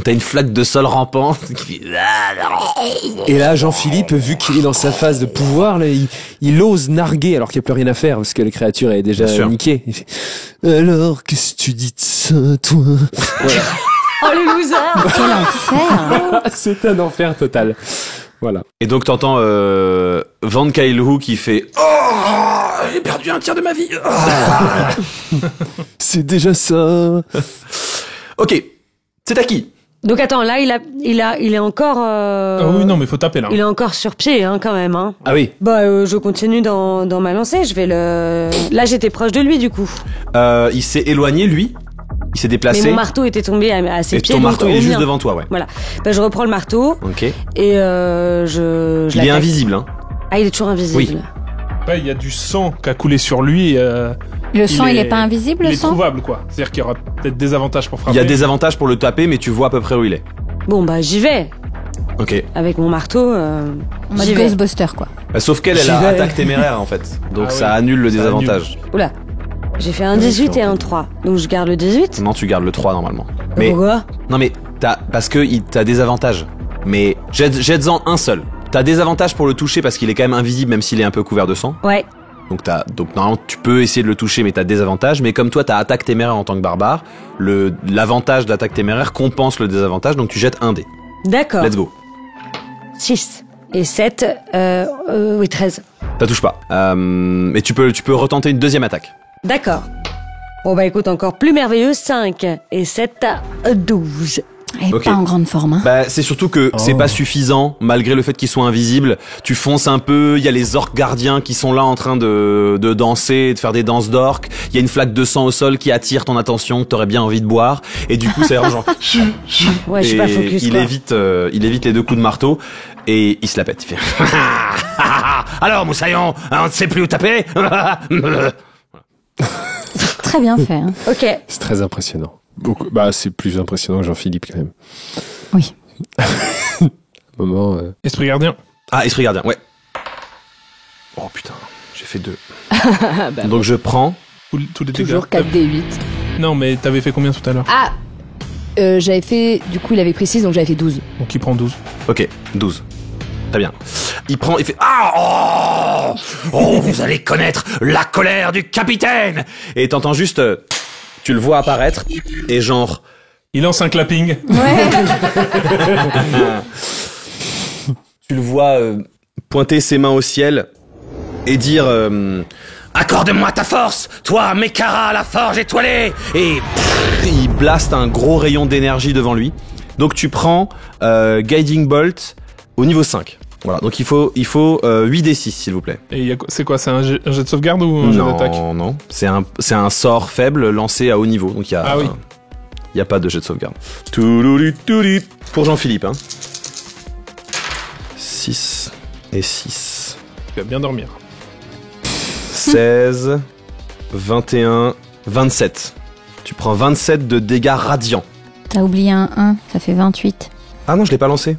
S2: T'as une flaque de sol rampante qui fait...
S6: Et là, Jean-Philippe, vu qu'il est dans sa phase de pouvoir, là, il ose narguer alors qu'il n'y a plus rien à faire parce que la créature est déjà
S2: Bien sûr.
S6: niquée. Il fait, alors, qu'est-ce que tu dis de ça, toi? Voilà.
S4: Oh les losers.
S5: Quel enfer.
S6: C'est un enfer total. Voilà.
S2: Et donc t'entends Van Kyle qui fait « Oh, j'ai perdu un tiers de ma vie.
S6: C'est déjà ça.
S2: Ok, c'est à qui?
S4: Donc attends, là il est encore.
S3: Ah oui, non, mais faut taper là.
S4: Il est encore sur pied, hein, quand même. Hein.
S6: Ah oui.
S4: Je continue dans ma lancée. Je vais le. Là, j'étais proche de lui, du coup.
S2: Il s'est éloigné, lui. Il s'est déplacé.
S4: Mais mon marteau était tombé à ses
S2: Et
S4: pieds.
S2: ton
S4: donc
S2: marteau,
S4: au
S2: il est juste
S4: mien.
S2: devant toi, ouais.
S4: Voilà. Je reprends le marteau
S2: Ok.
S4: et je
S2: Il est
S4: l'attaque.
S2: invisible, hein.
S4: Ah, il est toujours invisible.
S2: Oui.
S3: Ouais, il y a du sang qui a coulé sur lui.
S5: Le sang, il est pas invisible,
S3: Il
S5: le
S3: est
S5: sang?
S3: trouvable, quoi. C'est-à-dire qu'il y aura peut-être des avantages pour
S2: Il
S3: frapper.
S2: y a des avantages pour le taper, mais tu vois à peu près où il est.
S4: Bon, j'y vais.
S2: Ok.
S4: Avec mon marteau.
S5: En mode
S4: J'y vais.
S5: Ghostbuster, quoi.
S2: Sauf qu'elle, elle
S6: J'y
S2: a
S6: vais.
S2: attaque téméraire, en fait. Donc
S3: Ah
S2: ça
S3: oui.
S2: annule le
S3: Ça
S2: désavantage.
S4: Oula. J'ai fait un 18 et un 3. Donc je garde le 18.
S2: Non, tu gardes le 3 normalement. Mais
S4: Pourquoi?
S2: non, mais parce que t'as des avantages. Mais jette-en un seul. T'as des avantages pour le toucher parce qu'il est quand même invisible, même s'il est un peu couvert de sang.
S4: Ouais.
S2: Donc normalement tu peux essayer de le toucher, mais t'as des avantages. Mais comme toi t'as attaque téméraire en tant que barbare, l'avantage de l'attaque téméraire compense le désavantage. Donc tu jettes un dé.
S4: D'accord.
S2: Let's go.
S4: 6 et 7. Oui, 13.
S2: Ça touche pas. Mais tu peux retenter une deuxième attaque.
S4: D'accord. Bon, écoute, encore plus merveilleux. 5 et 7, 12.
S5: Elle est
S2: Ok.
S5: pas en grande forme, hein.
S2: Bah, c'est surtout que c'est pas suffisant, malgré le fait qu'ils soient invisibles. Tu fonces un peu, il y a les orques gardiens qui sont là en train de danser, de faire des danses d'orques. Il y a une flaque de sang au sol qui attire ton attention, que t'aurais bien envie de boire. Et du coup, c'est vraiment genre...
S4: Ouais, je suis pas focus,
S2: il
S4: quoi.
S2: évite les deux coups de marteau et il se la pète. Il fait... Alors, Moussaillon, on ne sait plus où taper.
S5: Très bien fait. Hein.
S4: Ok.
S6: C'est très impressionnant. Beaucoup. Bah, c'est plus impressionnant que Jean-Philippe quand même.
S5: Oui.
S6: Moment.
S3: Esprit gardien.
S2: Ah, esprit gardien, ouais. Oh putain, j'ai fait 2. Donc je prends.
S3: Tous les dégâts.
S7: Toujours 4d8.
S3: Non, mais t'avais fait combien tout à l'heure?
S7: Ah j'avais fait... Du coup, il avait pris 6, donc j'avais fait 12.
S3: Donc il prend 12.
S2: Ok, 12. Très bien. Il prend, il fait ah oh, vous allez connaître la colère du capitaine. Et t'entends juste, tu le vois apparaître et genre.
S3: Il lance un clapping.
S5: Ouais.
S2: Tu le vois pointer ses mains au ciel et dire accorde-moi ta force, toi Mekara, la forge étoilée. Et il blaste un gros rayon d'énergie devant lui. Donc tu prends Guiding Bolt au niveau 5. Voilà, donc il faut 8d6 s'il vous plaît.
S3: Et c'est quoi? C'est un jet de sauvegarde ou un jet d'attaque?
S2: Non, c'est un sort faible lancé à haut niveau. Donc il y a
S3: Ah oui.
S2: Il y a pas de jet de sauvegarde. Touloulou, pour Jean-Philippe hein. 6 et 6.
S3: Tu vas bien dormir.
S2: 16 21 27. Tu prends 27 de dégâts radiants.
S5: T'as oublié un 1, ça fait 28.
S2: Ah non, je l'ai pas lancé.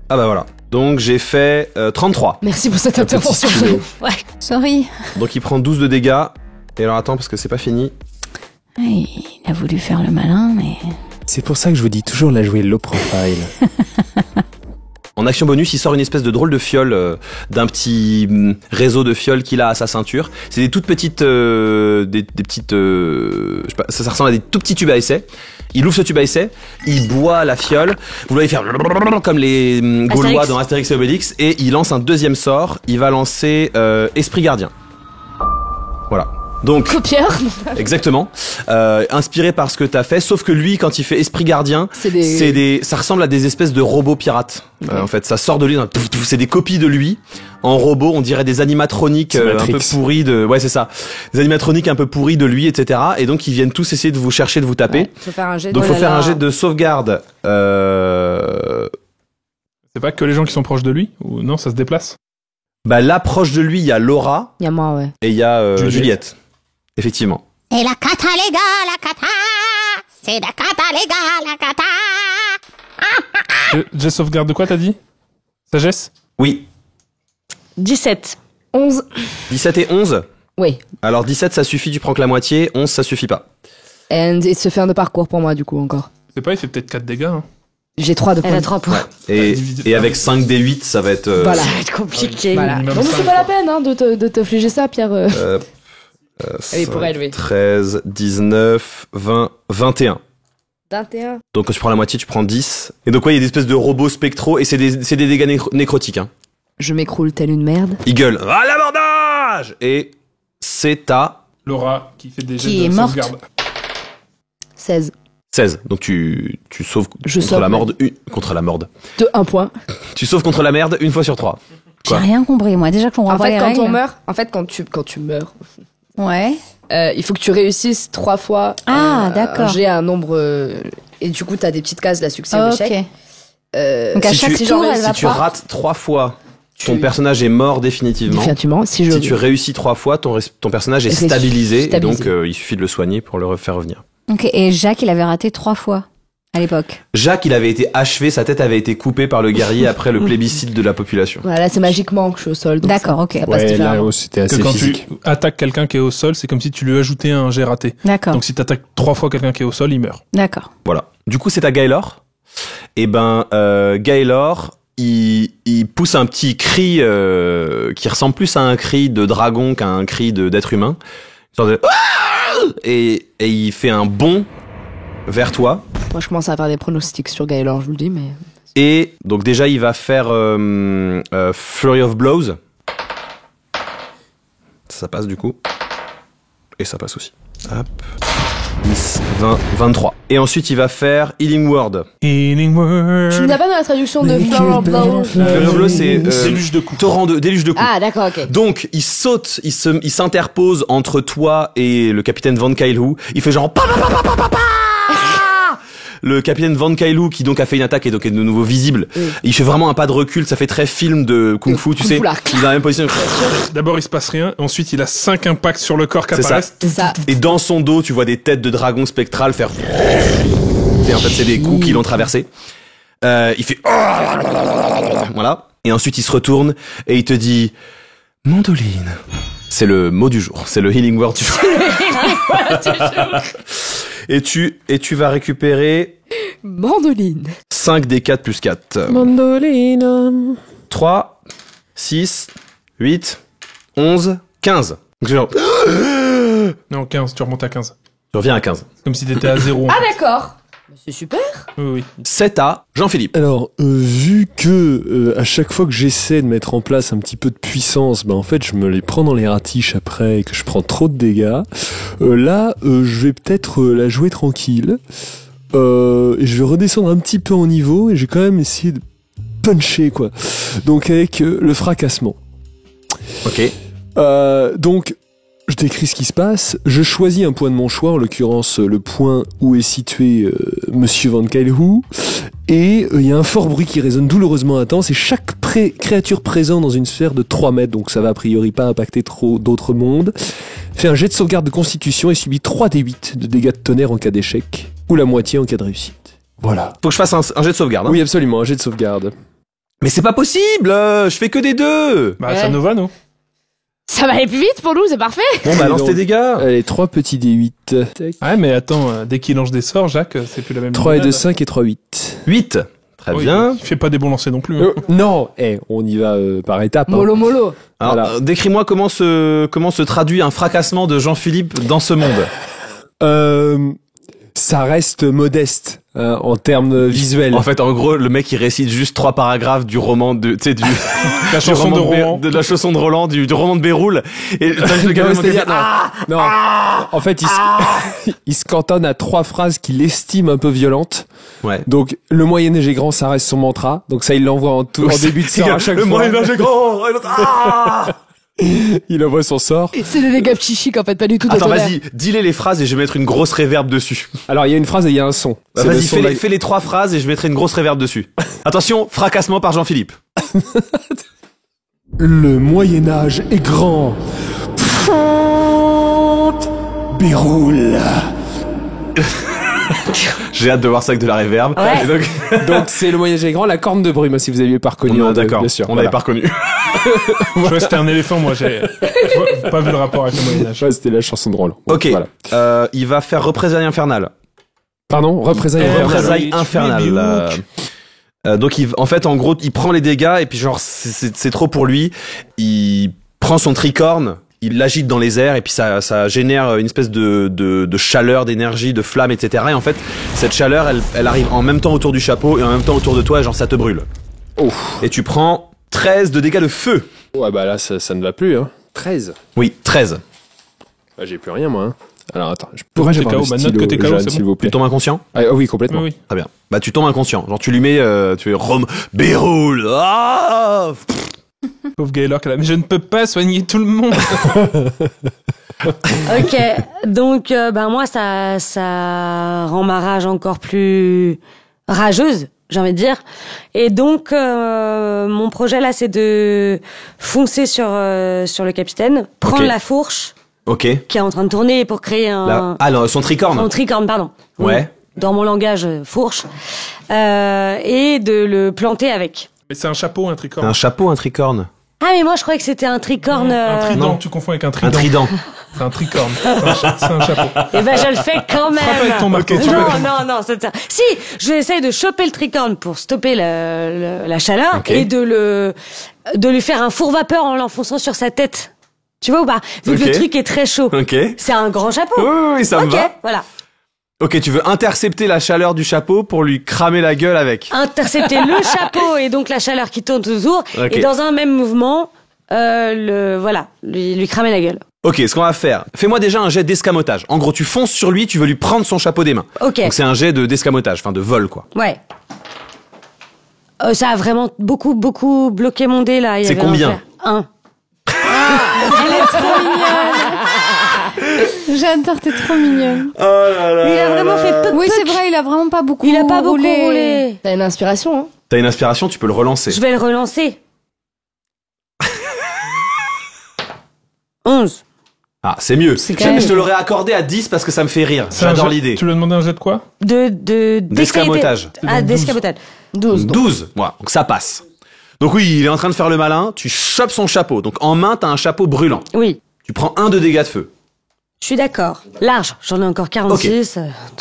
S2: Ah bah voilà. Donc j'ai fait 33.
S7: Merci pour cette intervention.
S5: Ouais. Sorry.
S2: Donc il prend 12 de dégâts. Et alors attends, parce que c'est pas fini.
S5: Il a voulu faire le malin, mais...
S6: C'est pour ça que je vous dis toujours la jouer low profile.
S2: En action bonus, il sort une espèce de drôle de fiole d'un petit réseau de fioles qu'il a à sa ceinture. C'est des toutes petites, des petites, je sais pas, ça ressemble à des tout petits tubes à essai. Il ouvre ce tube à essai, il boit la fiole. Vous l'avez faire comme les Gaulois dans Astérix et Obélix, et il lance un deuxième sort. Il va lancer Esprit Gardien. Voilà. Donc,
S7: Copieur.
S2: exactement, inspiré par ce que t'as fait, sauf que lui, quand il fait Esprit Gardien, ça ressemble à des espèces de robots pirates. En fait, ça sort de lui, c'est des copies de lui en robot, on dirait des animatroniques un peu pourris ouais, c'est ça, des animatroniques un peu pourris de lui, etc. Et donc ils viennent tous essayer de vous chercher, de vous taper.
S7: Ouais, faut faire un jet.
S2: Donc faut faire un jet de sauvegarde.
S3: C'est pas que les gens qui sont proches de lui? Ou non, ça se déplace?
S2: Bah là, proche de lui, il y a Laura.
S7: Il y a moi, ouais.
S2: Et il y a Juliette. Effectivement.
S8: Et la kata, les gars, la kata. C'est la kata, les gars, la kata.
S3: Jet sauvegarde de quoi t'as dit? Sagesse?
S2: Oui.
S4: 17.
S7: 11.
S2: 17 et 11.
S7: Oui.
S2: Alors 17 ça suffit, tu prends que la moitié, 11 ça suffit pas.
S7: And il se fait un de parcours pour moi, du coup, encore.
S3: C'est pas, il fait peut-être 4 dégâts. Hein.
S7: J'ai 3 de points.
S4: Elle a 3 points.
S2: Et avec 5 des 8, ça va être...
S7: Voilà.
S4: Ça va être compliqué.
S7: Voilà.
S3: Minimum
S7: Non, mais c'est
S3: 5,
S7: pas la peine, hein, de t'affliger ça, Pierre.
S2: Allez,
S7: pour elle, oui.
S2: 13, 19, 20, 21.
S7: 21.
S2: Donc quand tu prends la moitié, tu prends 10. Et donc ouais, il y a des espèces de robots spectraux, et c'est des dégâts nécrotiques. Hein.
S7: Je m'écroule telle une merde.
S2: Il gueule, à l'abordage. Et c'est à...
S3: Laura qui fait des
S5: Qui
S3: jets
S5: est
S3: de
S5: morte.
S3: sauvegarde.
S7: 16.
S2: 16. Donc tu sauves contre
S7: sauve,
S2: la
S7: ouais.
S2: morde. Contre la morde.
S7: De 1 point.
S2: Tu sauves contre la merde une fois sur 3.
S5: J'ai rien compris, moi. Déjà qu'on
S7: En
S5: renvoie
S7: fait,
S5: les
S7: quand
S5: règles.
S7: on meurt, quand tu meurs,
S5: Ouais.
S7: il faut que tu réussisses 3 fois.
S5: Ah, d'accord.
S7: J'ai un nombre. Et du coup, t'as des petites cases, la succès ou l'échec.
S5: Ok. Donc à
S2: Si
S5: chaque
S2: tu,
S5: tour, elle va
S2: si tu
S5: pas...
S2: rates 3 fois, ton personnage est mort définitivement.
S7: Définitivement. Si
S2: tu réussis 3 fois, ton personnage est stabilisé, et donc
S7: stabilisé.
S2: il suffit de le soigner pour le refaire revenir.
S5: Ok, et Jacques, il avait raté 3 fois à l'époque.
S2: Jacques, il avait été achevé, sa tête avait été coupée par le guerrier après le plébiscite de la population.
S7: Voilà, c'est magiquement que je suis au sol. donc
S5: D'accord,
S7: ça-
S5: ok.
S7: ça passe
S6: Ouais, là,
S7: différemment.
S6: c'était
S3: Que
S6: assez
S3: quand
S6: physique.
S3: tu attaques quelqu'un qui est au sol, c'est comme si tu lui ajoutais un jet raté.
S5: D'accord,
S3: Donc si t'attaques 3 fois quelqu'un qui est au sol, il meurt.
S5: d'accord.
S2: Voilà. Du coup, c'est à Gaylor. Et ben, Gaylor, il pousse un petit cri qui ressemble plus à un cri de dragon qu'à un cri d'être humain. Une sorte de... Et il fait un bond vers toi.
S7: Moi, je commence à faire des pronostics sur Gaëlor, je vous le dis, mais.
S2: Et donc déjà, il va faire Flurry of Blows. Ça passe du coup. Et ça passe aussi. Hop. 10, 20, 23. Et ensuite, il va faire Healing Word.
S3: Healing Word.
S7: Tu n'as pas dans la traduction de Flower Blow.
S2: Flurry of Blows, c'est
S3: Déluge de coups.
S2: torrent de déluge de coups.
S7: Ah, d'accord, ok.
S2: Donc, il saute, il s'interpose entre toi et le capitaine Van Kylehoo. Il fait genre... Pa, pa, pa, pa, pa, pa, pa le capitaine Van Kailou qui donc a fait une attaque et donc est de nouveau visible. Il fait vraiment un pas de recul, ça fait très film de Kung Fu, tu sais. Il est dans la même position.
S3: D'abord, il se passe rien. Ensuite, il a 5 impacts sur le corps qui apparaissent.
S7: C'est ça.
S2: Et dans son dos, tu vois des têtes de dragons spectrales faire... Et en fait, c'est des coups qui l'ont traversé. Il fait... Voilà. Et ensuite, il se retourne et il te dit... Mandoline. C'est le mot du jour. C'est le healing word du jour. Et tu vas récupérer...
S7: Mandoline.
S2: 5 des 4 plus 4.
S6: Mandoline.
S2: 3, 6, 8, 11, 15. Genre...
S3: Non, 15, tu remontes à 15.
S2: Je reviens à 15.
S3: Comme si t'étais à 0.
S7: Ah d'accord. C'est super.
S3: Oui.
S2: 7 à Jean-Philippe.
S6: Alors, vu que à chaque fois que j'essaie de mettre en place un petit peu de puissance, en fait, je me les prends dans les ratiches après et que je prends trop de dégâts. Là, je vais peut-être la jouer tranquille. Et je vais redescendre un petit peu en niveau et j'ai quand même essayé de puncher, quoi. Donc, avec le fracassement.
S2: Ok.
S6: Donc, je décris ce qui se passe. Je choisis un point de mon choix, en l'occurrence le point où est situé Monsieur Van Kailou. Et il y a un fort bruit qui résonne douloureusement intense. Et chaque créature présente dans une sphère de 3 mètres, donc ça va a priori pas impacter trop d'autres mondes, fait un jet de sauvegarde de constitution et subit 3d8 de dégâts de tonnerre en cas d'échec, ou la moitié en cas de réussite. Voilà.
S2: Faut que je fasse un jet de sauvegarde. Hein.
S6: Oui, absolument, un jet de sauvegarde.
S2: Mais c'est pas possible. Je fais que des 2.
S3: Bah, ça nous va, nous.
S7: Ça va aller plus vite pour nous, c'est parfait.
S2: Bon, bah, lance tes dégâts.
S6: Allez, 3 petits d8.
S3: Ouais, mais attends, dès qu'il lance des sorts, Jacques, c'est plus la même
S6: 3 et
S3: dégâts,
S6: 2,
S3: là.
S6: 5 et 3, 8.
S2: 8. Très
S3: Oui,
S2: bien.
S3: Il fait pas des bons lancers non plus. Hein.
S6: Non, on y va par étapes. hein.
S7: Mollo mollo.
S2: Alors,
S6: Voilà.
S2: décris-moi comment se traduit un fracassement de Jean-Philippe dans ce monde.
S6: Ça reste modeste en termes visuels.
S2: En fait, en gros, le mec il récite juste 3 paragraphes du roman de, tu sais, du
S3: La chanson de Roland.
S2: de la chanson de Roland, du roman de Béroul. Et t'as vu le gars
S6: Non,
S2: qui
S6: c'est-à-dire-
S2: fait,
S6: non. En fait, il se cantonne à 3 phrases qu'il estime un peu violentes.
S2: Ouais.
S6: Donc, le Moyen-Âge est grand, ça reste son mantra. Donc ça, il l'envoie en début de sort à chaque
S2: le
S6: fois.
S2: Moyen-Âge est grand. Et l'autre,
S6: Il envoie son sort.
S7: C'est le dégâts psychiques en fait, pas du tout de
S2: Attends,
S7: tonnerre.
S2: vas-y, dis-les les phrases et je vais mettre une grosse réverb dessus.
S6: Alors, il y a une phrase et il y a un son.
S2: Bah,
S6: C'est le
S2: vas-y,
S6: son de la-
S2: fais les 3 phrases et je mettrai une grosse réverb dessus. Attention, fracassement par Jean-Philippe.
S6: Le Moyen-Âge est grand. Béroul.
S2: J'ai hâte de voir ça avec de la réverb.
S4: Ouais.
S2: Et donc,
S6: Donc, c'est le Moyen-Âge est grand, la corne de brume, si vous aviez pas reconnu.
S2: d'accord,
S6: Bien sûr.
S2: on l'avait pas reconnu.
S3: Je vois, c'était un éléphant, moi, j'ai pas vu le rapport avec le Moyen-Âge.
S6: Ouais, c'était la chanson de Roland.
S2: Ok,
S6: Voilà.
S2: il va faire représailles infernales.
S6: Pardon, représailles infernales.
S2: Représailles
S3: Tu es
S2: infernales. Donc, en fait, en gros, il prend les dégâts et puis genre, c'est trop pour lui. Il prend son tricorne, il l'agite dans les airs et puis ça génère une espèce de chaleur, d'énergie, de flamme, etc. Et en fait, cette chaleur, elle arrive en même temps autour du chapeau et en même temps autour de toi et genre, ça te brûle.
S6: Ouf.
S2: Et tu prends 13 de dégâts de feu.
S6: Ouais, bah là, ça ne va plus, hein. 13.
S2: Oui, 13.
S6: Bah, j'ai plus rien, moi. Hein. Alors, attends, je pourrais
S3: T'es
S6: avoir
S3: KO,
S6: le
S3: bah, note
S6: stylo,
S3: que t'es KO,
S6: Jeanne,
S3: c'est
S6: s'il
S3: bon.
S6: vous plaît.
S2: Tu tombes inconscient?
S6: Ah oui, complètement.
S3: Oui.
S2: Très bien. Bah, tu tombes inconscient. Genre, tu lui mets, tu es Rome, Béroul. Ah!
S3: Pauvre Gaylor, mais je ne peux pas soigner tout le monde.
S4: Ok, donc moi ça rend ma rage encore plus rageuse, j'ai envie de dire. Et donc mon projet là, c'est de foncer sur le capitaine, prendre
S2: Ok.
S4: la fourche
S2: Ok.
S4: qui est en train de tourner pour créer un
S2: non, son tricorne.
S4: un tricorne, pardon.
S2: Ouais.
S4: Dans mon langage, fourche, et de le planter avec.
S3: Mais c'est un chapeau, un tricorne.
S2: Un chapeau, un tricorne.
S4: Ah mais moi je croyais que c'était un tricorne.
S3: Un trident,
S2: non.
S3: tu confonds avec un
S2: Un
S3: trident.
S2: trident.
S3: C'est un tricorne. C'est un chapeau.
S4: Eh ben je le fais quand même.
S3: Frappe avec ton marteau.
S4: Non, c'est ça. Si, je essaye de choper le tricorne pour stopper la chaleur
S2: Ok.
S4: et de lui faire un four vapeur en l'enfonçant sur sa tête. Tu vois ou pas? Vu que
S2: Ok.
S4: le truc est très chaud.
S2: Ok.
S4: C'est un grand chapeau.
S2: Oui, ça me
S4: Ok,
S2: va.
S4: voilà.
S2: Ok, tu veux intercepter la chaleur du chapeau pour lui cramer la gueule avec.
S4: Intercepter le chapeau et donc la chaleur qui tourne autour.
S2: Ok.
S4: Et dans un même mouvement, lui cramer la gueule.
S2: Ok, ce qu'on va faire, fais-moi déjà un jet d'escamotage. En gros, tu fonces sur lui, tu veux lui prendre son chapeau des mains.
S4: Ok.
S2: Donc c'est un jet d'escamotage, enfin de vol, quoi.
S4: Ouais. Ça a vraiment beaucoup bloqué mon dé là. Il y
S2: C'est
S4: avait un
S2: combien?
S4: fer. 1.
S5: J'adore, t'es trop mignonne.
S2: Oh là là.
S4: Il a vraiment fait peu.
S5: Oui, c'est vrai, il a vraiment pas beaucoup
S4: Il a pas beaucoup roulé.
S7: T'as une inspiration, hein.
S2: T'as une inspiration, tu peux le relancer.
S4: Je vais le relancer. 11.
S2: Ah, c'est mieux.
S4: C'est
S2: Je
S4: quand même-
S2: je te l'aurais accordé à 10 parce que ça me fait rire.
S3: C'est un
S2: J'adore
S3: jet-
S2: l'idée.
S3: Tu lui as demandé un jet de quoi?
S2: D'escamotage.
S4: Ah, d'escamotage.
S7: 12.
S2: 12. Voilà, donc ça passe. Donc oui, il est en train de faire le malin. Tu chopes son chapeau. Donc en main, t'as un chapeau brûlant.
S4: Oui,
S2: Tu prends 1 de dégâts de feu.
S4: je suis d'accord. Large, j'en ai encore 46.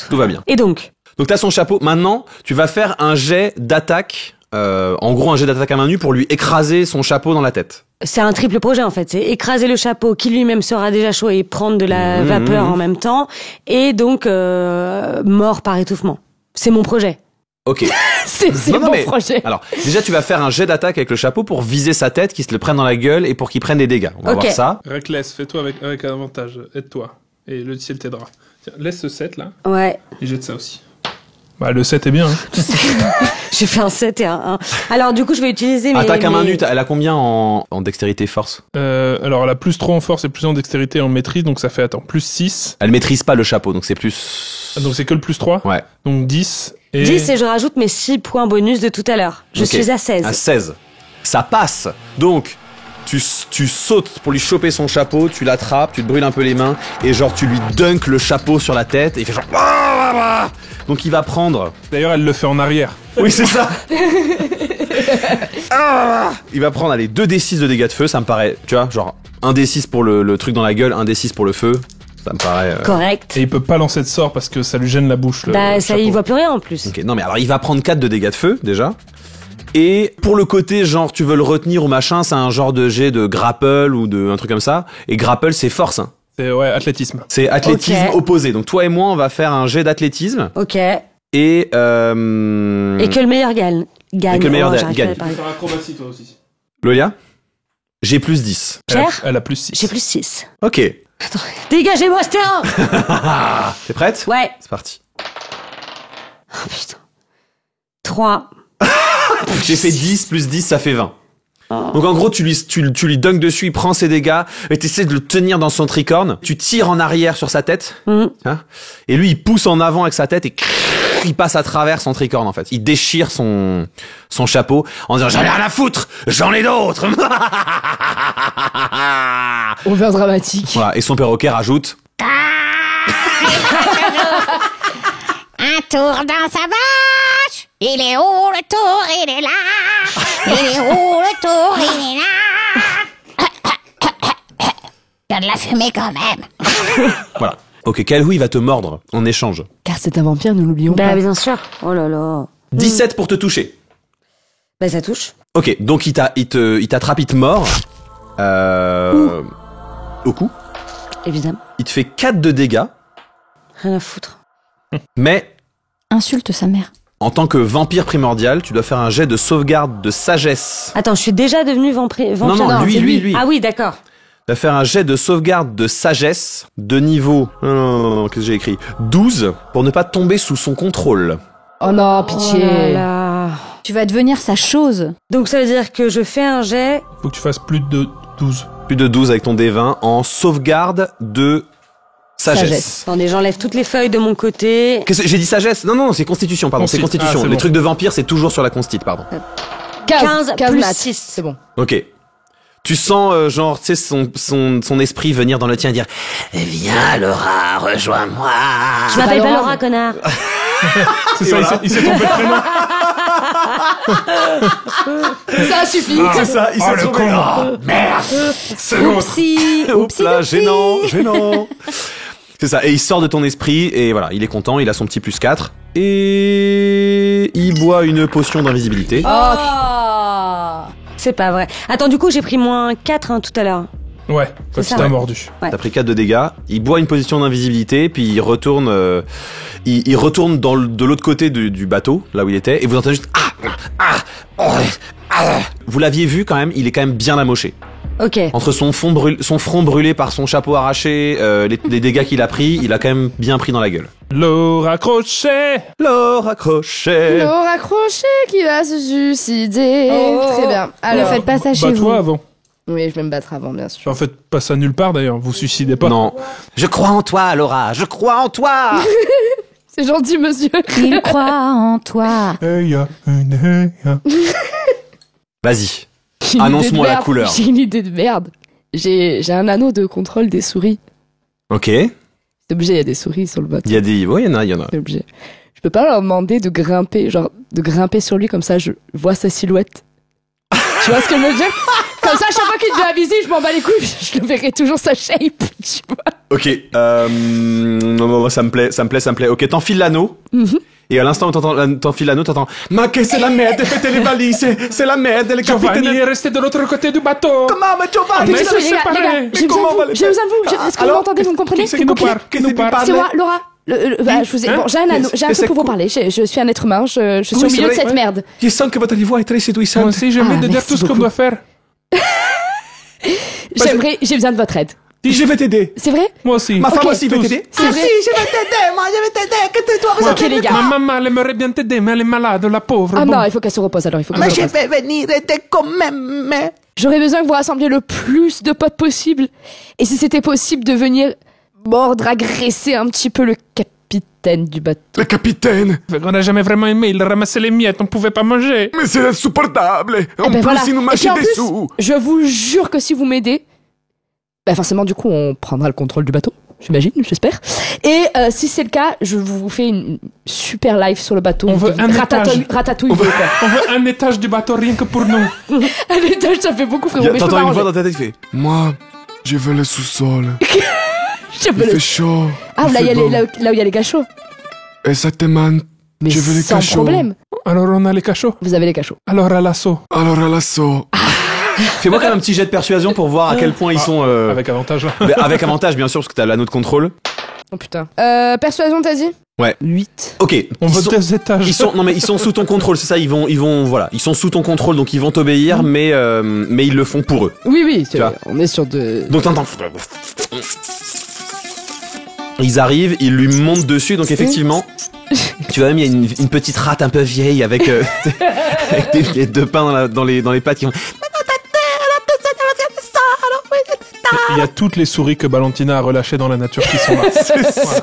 S2: Tout va bien.
S4: Et donc
S2: Donc t'as son chapeau. Maintenant, tu vas faire un jet d'attaque. En gros, un jet d'attaque à main nue pour lui écraser son chapeau dans la tête.
S4: c'est un triple projet en fait. C'est écraser le chapeau qui lui-même sera déjà chaud et prendre de la vapeur en même temps. Et donc mort par étouffement. C'est mon projet.
S2: Ok.
S7: C'est
S2: Non, non,
S7: bon
S2: mais-
S7: projet.
S2: Alors, déjà, tu vas faire un jet d'attaque avec le chapeau pour viser sa tête, qu'il se le prenne dans la gueule et pour qu'il prenne des dégâts. On va
S4: Ok.
S2: voir ça.
S3: Reckless, fais-toi avec un avantage. Aide-toi. Et le ciel t'aidera. Tiens, laisse ce 7 là.
S4: Ouais.
S3: Et jette ça aussi. Bah, le 7 est bien. Hein.
S4: J'ai fait un 7 et un 1. Alors du coup, je vais utiliser mes...
S2: Attaque à main
S4: mes-
S2: nue, elle a combien en dextérité force?
S3: Alors, elle a plus 3 en force et plus en dextérité et en maîtrise. Donc, ça fait, plus 6.
S2: Elle maîtrise pas le chapeau, donc c'est plus...
S3: Ah, donc, c'est que le plus 3.
S2: Ouais.
S3: Donc, 10. Et
S4: 10 et je rajoute mes 6 points bonus de tout à l'heure. Je
S2: Ok.
S4: suis à 16.
S2: À 16. Ça passe. Donc, tu sautes pour lui choper son chapeau, tu l'attrapes, tu te brûles un peu les mains, et genre tu lui dunks le chapeau sur la tête, et il fait genre... Donc il va prendre...
S3: d'ailleurs, elle le fait en arrière.
S2: Oui, c'est ça. Il va prendre, allez, 2d6 de dégâts de feu, ça me paraît, tu vois, genre 1d6 pour le truc dans la gueule, 1d6 pour le feu, ça me paraît...
S4: Correct.
S3: Et il peut pas lancer de sort parce que ça lui gêne la bouche. Le
S4: Bah, ça,
S3: chapeau.
S4: il voit plus rien en plus.
S2: Ok, non mais alors il va prendre 4 de dégâts de feu, déjà. Et pour le côté, genre, tu veux le retenir ou machin, c'est un genre de jet de grapple ou de un truc comme ça. Et grapple, c'est force, hein.
S3: C'est, ouais, athlétisme.
S2: C'est athlétisme
S4: Ok.
S2: opposé. Donc toi et moi, on va faire un jet d'athlétisme.
S4: Ok.
S2: Et...
S4: Et que le meilleur gagne.
S2: Et que le meilleur
S4: j'arrive
S2: gagne.
S4: pas à parler.
S3: faire acrobatie, toi aussi.
S2: Lolia, j'ai plus 10.
S4: Pierre,
S3: Elle a plus 6.
S4: j'ai plus 6.
S2: Ok.
S4: Dégagez-moi ce terrain.
S2: T'es prête?
S4: Ouais.
S2: C'est parti.
S4: Oh putain. 3.
S2: J'ai fait 10 plus 10, ça fait 20. Donc en gros, tu lui dunks dessus, il prend ses dégâts, et t'essaies de le tenir dans son tricorne. Tu tires en arrière sur sa tête, hein, et lui, il pousse en avant avec sa tête, et il passe à travers son tricorne, en fait. Il déchire son chapeau en disant « J'en ai rien à foutre, j'en ai d'autres !»
S7: Over dramatique.
S2: Voilà, et son perroquet rajoute
S8: Un tour dans sa vache. Il est où le tour? Il est là. Il est où le tour? Il est là. Il y a de la fumée quand même.
S2: Voilà. Ok, Calhou, il va te mordre en échange.
S7: Car c'est un vampire, nous l'oublions
S4: Bah,
S7: pas.
S4: bien sûr. Oh là là.
S2: 17 pour te toucher.
S4: Bah, ça touche.
S2: Ok, donc il t'attrape, il te mord. Au cou.
S4: Évidemment.
S2: Il te fait 4 de dégâts,
S4: Rien à foutre.
S2: mais
S5: Insulte sa mère.
S2: en tant que vampire primordial, tu dois faire un jet de sauvegarde de sagesse.
S4: Attends, je suis déjà devenu vampire.
S2: Non, non, lui.
S4: Ah oui, d'accord.
S2: Tu vas faire un jet de sauvegarde de sagesse de niveau... Non, qu'est-ce que j'ai écrit? 12, pour ne pas tomber sous son contrôle.
S7: Oh non,
S4: Oh
S7: pitié.
S4: là là.
S5: Tu vas devenir sa chose.
S4: Donc ça veut dire que je fais un jet.
S3: Faut que tu fasses plus de 12.
S2: Plus de 12 avec ton D20 en sauvegarde de sagesse.
S4: Attendez, j'enlève toutes les feuilles de mon côté.
S2: Qu'est-ce que j'ai dit sagesse? Non, c'est constitution, pardon, c'est
S3: Consti.
S2: constitution.
S3: Ah, c'est
S2: Les
S3: bon.
S2: trucs de vampire, c'est toujours sur la constite, pardon.
S4: 15 plus
S7: maths.
S4: 6.
S7: C'est bon.
S2: Ok. Tu sens, genre, tu sais, son esprit venir dans le tien et dire « Viens, Laura, rejoins-moi !»
S4: Je m'appelle
S7: pas
S4: pas
S7: Laura.
S4: Laura, connard.
S3: C'est ça,
S2: voilà.
S3: il s'est trompé de prénom.
S7: Ça suffit.
S2: C'est ça, il
S3: Oh,
S2: s'est
S3: le
S2: trouvé.
S3: con.
S2: Oh, merde.
S3: C'est l'autre.
S5: Oupsie.
S2: Oups là, gênant. C'est ça, et il sort de ton esprit, et voilà, il est content, il a son petit plus 4, et il boit une potion d'invisibilité.
S4: Oh. C'est pas vrai. Attends, du coup, j'ai pris moins 4 tout à l'heure.
S3: Ouais, quand
S4: C'est
S3: il
S4: ça.
S3: t'a mordu.
S4: Ouais.
S2: T'as pris 4 de dégâts, il boit une potion d'invisibilité, puis il retourne, il retourne de l'autre côté du bateau, là où il était, et vous entendez juste Vous l'aviez vu quand même, il est quand même bien amoché.
S4: Ok.
S2: Entre son front brûlé par son chapeau arraché, les dégâts qu'il a pris, il a quand même bien pris dans la gueule.
S3: Laura Crochet.
S2: Laura Crochet.
S7: Laura Crochet qui va se suicider.
S4: Oh.
S7: Très bien.
S5: Ne
S7: Alors,
S5: faites pas ça chez
S3: Bah, toi
S5: vous.
S3: avant.
S7: Oui, je vais me battre avant, bien sûr.
S3: En fait, pas ça nulle part d'ailleurs. Vous suicidez pas.
S2: Non. Je crois en toi, Laura. Je crois en toi.
S7: C'est gentil, monsieur.
S5: Il croit en toi.
S2: Vas-y.
S7: J'ai une
S2: Annonce-moi
S7: idée de
S2: la
S7: merde.
S2: couleur.
S7: J'ai une idée de merde. J'ai un anneau de contrôle des souris.
S2: Ok.
S7: C'est obligé, il y a des souris sur le bateau.
S2: Il y a des... Ouais, il y en a.
S7: C'est obligé. Je peux pas leur demander de grimper, genre de grimper sur lui comme ça, je vois sa silhouette. Tu vois ce que je veux dire? Comme ça, à chaque fois qu'il devient invisible, je m'en bats les couilles, je le verrai toujours sa shape, tu vois.
S2: Ok. Ça me plaît. Ok, t'enfiles l'anneau. Et à l'instant où t'enfiles l'anneau, t'entends « Ma que c'est la merde, faites les valises, c'est la merde, les
S3: Giovanni
S2: capitaines...
S3: est resté de l'autre côté du bateau.
S2: Comment, mais Giovanni,
S3: Mais
S2: c'est
S3: ça
S7: Les gars,
S3: séparé.
S7: j'ai besoin de vous, j'ai besoin de vous. Est-ce que vous m'entendez, vous me comprenez?
S3: Qui nous parle? Qui nous parle?
S7: C'est moi, Laura. Je vous ai, bon, j'ai un anneau, j'ai un truc pour vous parler. Je suis un être humain, je suis au milieu de cette merde.
S2: Je sens que votre voix est très séduisante.
S3: Moi aussi, j'aimerais de dire
S7: merci
S3: tout ce qu'on
S7: beaucoup.
S3: doit faire.
S7: J'ai besoin de votre aide.
S2: Je vais t'aider.
S7: C'est vrai?
S3: Moi aussi.
S2: Ma femme
S7: Ok.
S2: aussi veut t'aider.
S7: C'est vrai?
S2: je vais t'aider, moi, je vais t'aider. Que toi, vous
S7: Ok, les gars.
S3: Ma maman, elle aimerait bien t'aider, mais elle est malade, la pauvre.
S7: Ah
S3: Bon.
S7: non, il faut qu'elle se repose alors, il faut qu'elle
S2: Mais
S7: se
S2: je
S7: repose.
S2: vais venir aider quand même.
S7: J'aurais besoin que vous rassembliez le plus de potes possible. Et si c'était possible de venir mordre, agresser un petit peu le capitaine du bateau.
S2: Le capitaine.
S3: On n'a jamais vraiment aimé, il ramassait les miettes, on pouvait pas manger.
S2: Mais c'est insupportable.
S7: Eh ben voilà. Et puis en plus, je vous jure que si vous m'aidez, bah forcément du coup on prendra le contrôle du bateau, j'imagine, j'espère. Et si c'est le cas, je vous fais une super live sur le bateau.
S3: On veut un étage.
S7: Ratatouille. Quoi.
S3: On veut un étage du bateau rien que pour nous.
S7: Un étage, ça fait beaucoup, frérot. Mais je peux
S2: T'entends une voix
S7: m'arranger.
S2: dans ta tête qui fait
S9: Moi, je veux le sous-sol.
S7: Je veux
S9: Il
S7: le-
S9: fait chaud.
S7: Ah,
S9: il
S7: là,
S9: fait
S7: il y a
S9: beau.
S7: là où il y a les cachots.
S9: Exactement.
S7: Mais
S9: Je veux les
S7: sans
S9: cachots.
S7: problème.
S3: Alors on a les cachots.
S7: Vous avez les cachots.
S3: Alors à l'assaut.
S9: Alors à l'assaut.
S2: Fais-moi quand même un petit jet de persuasion pour voir à quel point ils sont...
S3: Avec avantage là.
S2: Avec avantage, bien sûr, parce que t'as l'anneau de contrôle.
S7: Oh putain. Persuasion, t'as dit?
S2: Ouais.
S7: 8.
S2: Ok.
S3: On
S2: ils
S3: veut
S2: sont-
S3: des étages.
S2: ils sont sous ton contrôle, c'est ça. Ils vont, voilà. Ils sont sous ton contrôle, donc ils vont t'obéir, mais ils le font pour eux.
S7: Oui,
S2: Tu vois.
S7: on est sur de...
S2: Donc t'entends. Ils arrivent, ils lui montent dessus, donc effectivement, tu vois même il y a une petite rate un peu vieille avec, avec des pieds de pain dans les pattes qui vont.
S3: Il y a toutes les souris que Valentina a relâchées dans la nature qui sont là.
S2: C'est ça.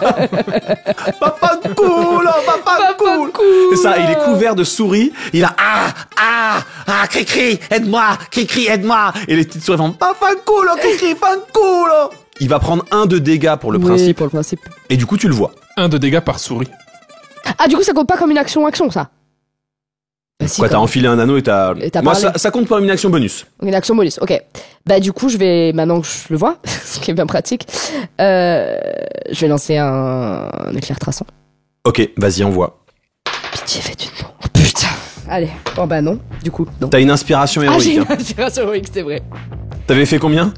S2: Papa cool, papa cool. C'est ça, il est couvert de souris. Il a cri-cri, aide-moi, cri-cri, aide-moi. Et les petites souris font papa cool, cri-cri, fan cool. Il va prendre 1 de dégâts pour le
S7: Oui,
S2: principe.
S7: pour le principe.
S2: Et du coup, tu le vois.
S3: 1 de dégâts par souris.
S7: Ah, du coup, ça compte pas comme une action, ça? Bah, si,
S2: Quoi, t'as
S7: quand
S2: enfilé un anneau et t'as.
S7: Et t'as
S2: Moi,
S7: parlé.
S2: ça compte pour une action bonus.
S7: même. Une action bonus, ok. Bah, du coup, je vais, maintenant que je le vois, ce qui est bien pratique, je vais lancer un éclair traçant.
S2: Ok, vas-y, envoie.
S7: Pitié, faites une bon. Oh, putain. Allez. Oh, bah, non. Du coup, non.
S2: T'as une inspiration
S7: Ah, j'ai
S2: héroïque.
S7: une
S2: hein.
S7: inspiration héroïque, c'est vrai.
S2: T'avais fait combien?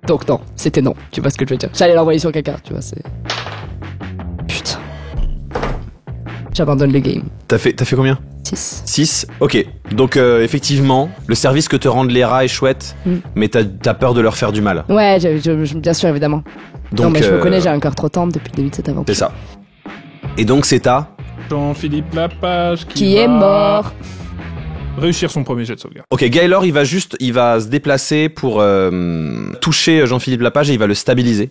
S7: Donc, non. C'était non. Tu vois ce que je veux dire? J'allais l'envoyer sur quelqu'un, tu vois, c'est. Putain. J'abandonne le game.
S2: T'as fait combien?
S7: 6.
S2: 6. Ok. Donc effectivement, le service que te rendent les rats est chouette, mais t'as peur de leur faire du mal.
S7: Ouais, bien sûr, évidemment.
S2: Donc
S7: non, mais je me connais, j'ai un cœur trop tendre depuis le début de cette aventure.
S2: c'est ça. Et donc c'est à
S3: Jean-Philippe Lapage
S7: Qui est
S3: va
S7: mort.
S3: réussir son premier jet de sauvegarde.
S2: Ok, Gaylor, il va se déplacer pour toucher Jean-Philippe Lapage et il va le stabiliser.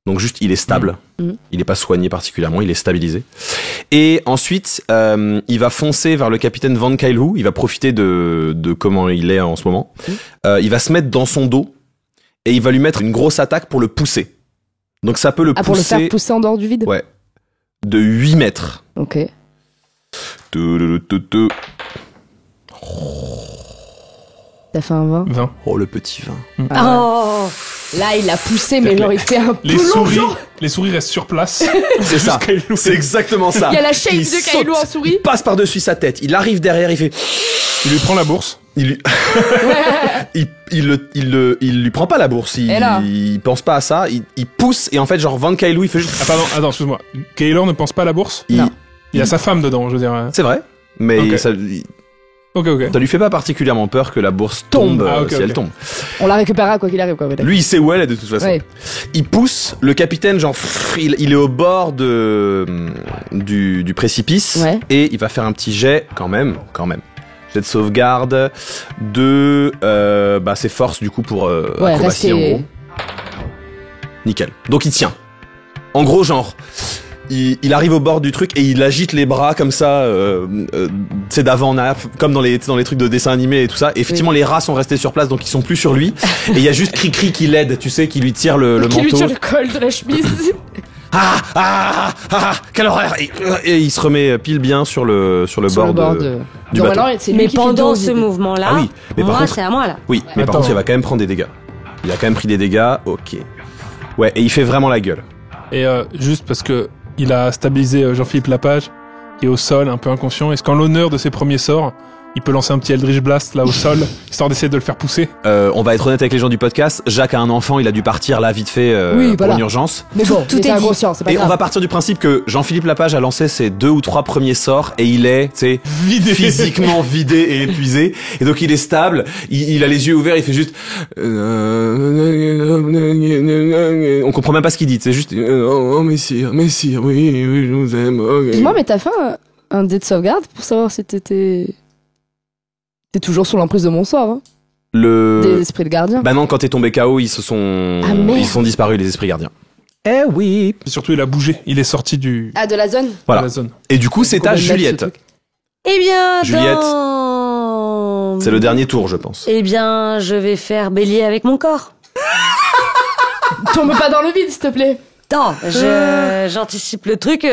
S2: Donc juste, il est stable. Il n'est pas soigné particulièrement, il est stabilisé. Et ensuite, il va foncer vers le capitaine Van Kailhu. Il va profiter de comment il est en ce moment. Il va se mettre dans son dos et il va lui mettre une grosse attaque pour le pousser. Donc ça peut le
S7: Ah, pour le
S2: pousser
S7: faire pousser en dehors du vide?
S2: ouais, de 8 mètres.
S7: Ok. T'as fait un 20?
S3: 20.
S2: Oh, le petit vin.
S7: Oh! Là, il l'a poussé, mais genre, il fait un
S3: Les
S7: plongeon.
S3: souris restent sur place.
S2: C'est ça.
S3: Juste Kailou.
S2: C'est exactement ça.
S7: Il y a la shape
S2: Il
S7: de Kailou
S2: saute,
S7: en souris.
S2: Il passe par-dessus sa tête. Il arrive derrière, il fait...
S3: Il lui prend la bourse.
S2: Il lui... il lui prend pas la bourse.
S7: Et là
S2: Il pense pas à ça. Il pousse et en fait, genre, Van Kailou, il fait juste...
S3: Ah pardon, attends, excuse-moi. Gaylor ne pense pas à la bourse.
S2: Il-
S7: Non.
S3: Il y a sa femme dedans, je veux dire.
S2: C'est vrai. Mais
S3: Ok.
S2: ça
S3: Ok.
S2: lui fait pas particulièrement peur que la bourse tombe
S3: Ah, ok,
S2: si
S3: ok.
S2: elle tombe.
S7: On la récupérera quoi qu'il arrive, quoi. Ouais,
S2: Lui, il sait où elle est de toute façon.
S7: Ouais.
S2: Il pousse, le capitaine, genre, il est au bord du précipice.
S7: Ouais.
S2: Et il va faire un petit jet, quand même. Jet de sauvegarde. 2, c'est force du coup pour acrobatie en gros. Nickel. Donc il tient. En gros, genre, il arrive au bord du truc et il agite les bras comme ça, c'est d'avant en arrière, comme dans les trucs de dessin animé et tout ça. Et effectivement, les rats sont restés sur place, donc ils sont plus sur lui. Et il y a juste Cricri qui l'aide, tu sais, qui lui tire le manteau.
S7: Qui lui tire le col de la chemise.
S2: Quelle horreur! Et il se remet pile bien sur le bord du bateau.
S4: Mais pendant ce mouvement-là, mais moi, c'est à moi là.
S2: Oui, mais par contre, il va quand même prendre des dégâts. Il a quand même pris des dégâts, ok. Ouais, et il fait vraiment la gueule.
S3: Et juste parce que il a stabilisé Jean-Philippe Lapage, qui est au sol, un peu inconscient. Est-ce qu'en l'honneur de ses premiers sorts, il peut lancer un petit Eldritch Blast là au sol, histoire d'essayer de le faire pousser?
S2: On va être honnête avec les gens du podcast. Jacques a un enfant, il a dû partir là vite fait pour une urgence.
S7: Mais bon, tout est inconscient, c'est pas grave.
S2: Et on va partir du principe que Jean-Philippe Lapage a lancé ses 2 ou 3 premiers sorts et il est, tu sais, physiquement vidé et épuisé. Et donc il est stable, il a les yeux ouverts, il fait juste... On comprend même pas ce qu'il dit, c'est juste...
S9: Oh, messire, oui, je vous aime. Okay.
S7: Dis-moi, mais t'as fait un dé de sauvegarde pour savoir si t'es toujours sous l'emprise de mon sort, hein. Des esprits de gardien.
S2: Bah non, quand t'es tombé KO, ils sont disparus, les esprits gardiens. Eh oui.
S3: Et surtout, il a bougé. Il est sorti de
S7: la zone.
S2: Voilà.
S3: De la zone.
S2: Et du coup, c'est à Juliette.
S4: Eh bien,
S2: Juliette, c'est le dernier tour, je pense.
S4: Eh bien, je vais faire bélier avec mon corps.
S7: Tombe pas dans le vide, s'il te plaît.
S4: Non, j'anticipe le truc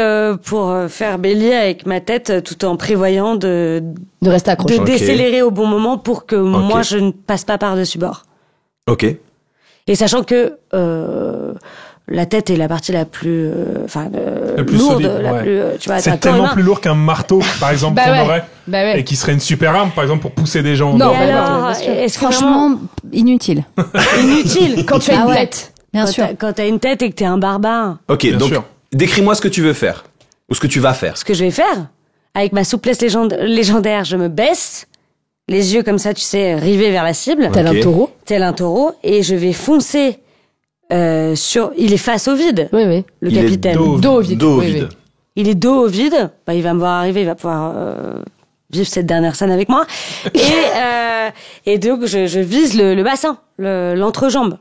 S4: pour faire bélier avec ma tête tout en prévoyant de
S7: rester accroché.
S4: De décélérer au bon moment pour que moi je ne passe pas par-dessus bord.
S2: Ok.
S4: Et sachant que la tête est la partie la plus
S3: la plus
S4: lourde,
S3: solide,
S4: la plus tu vois,
S3: c'est tellement plus lourd qu'un marteau par exemple qu'on aurait et qui serait une super arme par exemple pour pousser des gens.
S4: Non, alors, est-ce
S5: franchement inutile.
S4: Inutile
S7: quand tu as une tête.
S5: Bien sûr.
S4: Quand t'as une tête et que t'es un barbare.
S2: Ok, bien donc sûr. Décris-moi ce que tu veux faire. Ou ce que tu vas faire.
S4: Ce que je vais faire, avec ma souplesse légendaire, je me baisse, les yeux comme ça, tu sais, rivés vers la cible.
S7: Tel un taureau.
S4: Et je vais foncer il est face au vide.
S7: Oui.
S4: Le capitaine.
S7: Dos au vide.
S2: Vide.
S4: Il est dos au vide. Bah, il va me voir arriver, il va pouvoir vivre cette dernière scène avec moi. Et donc, je vise le bassin, l'entrejambe.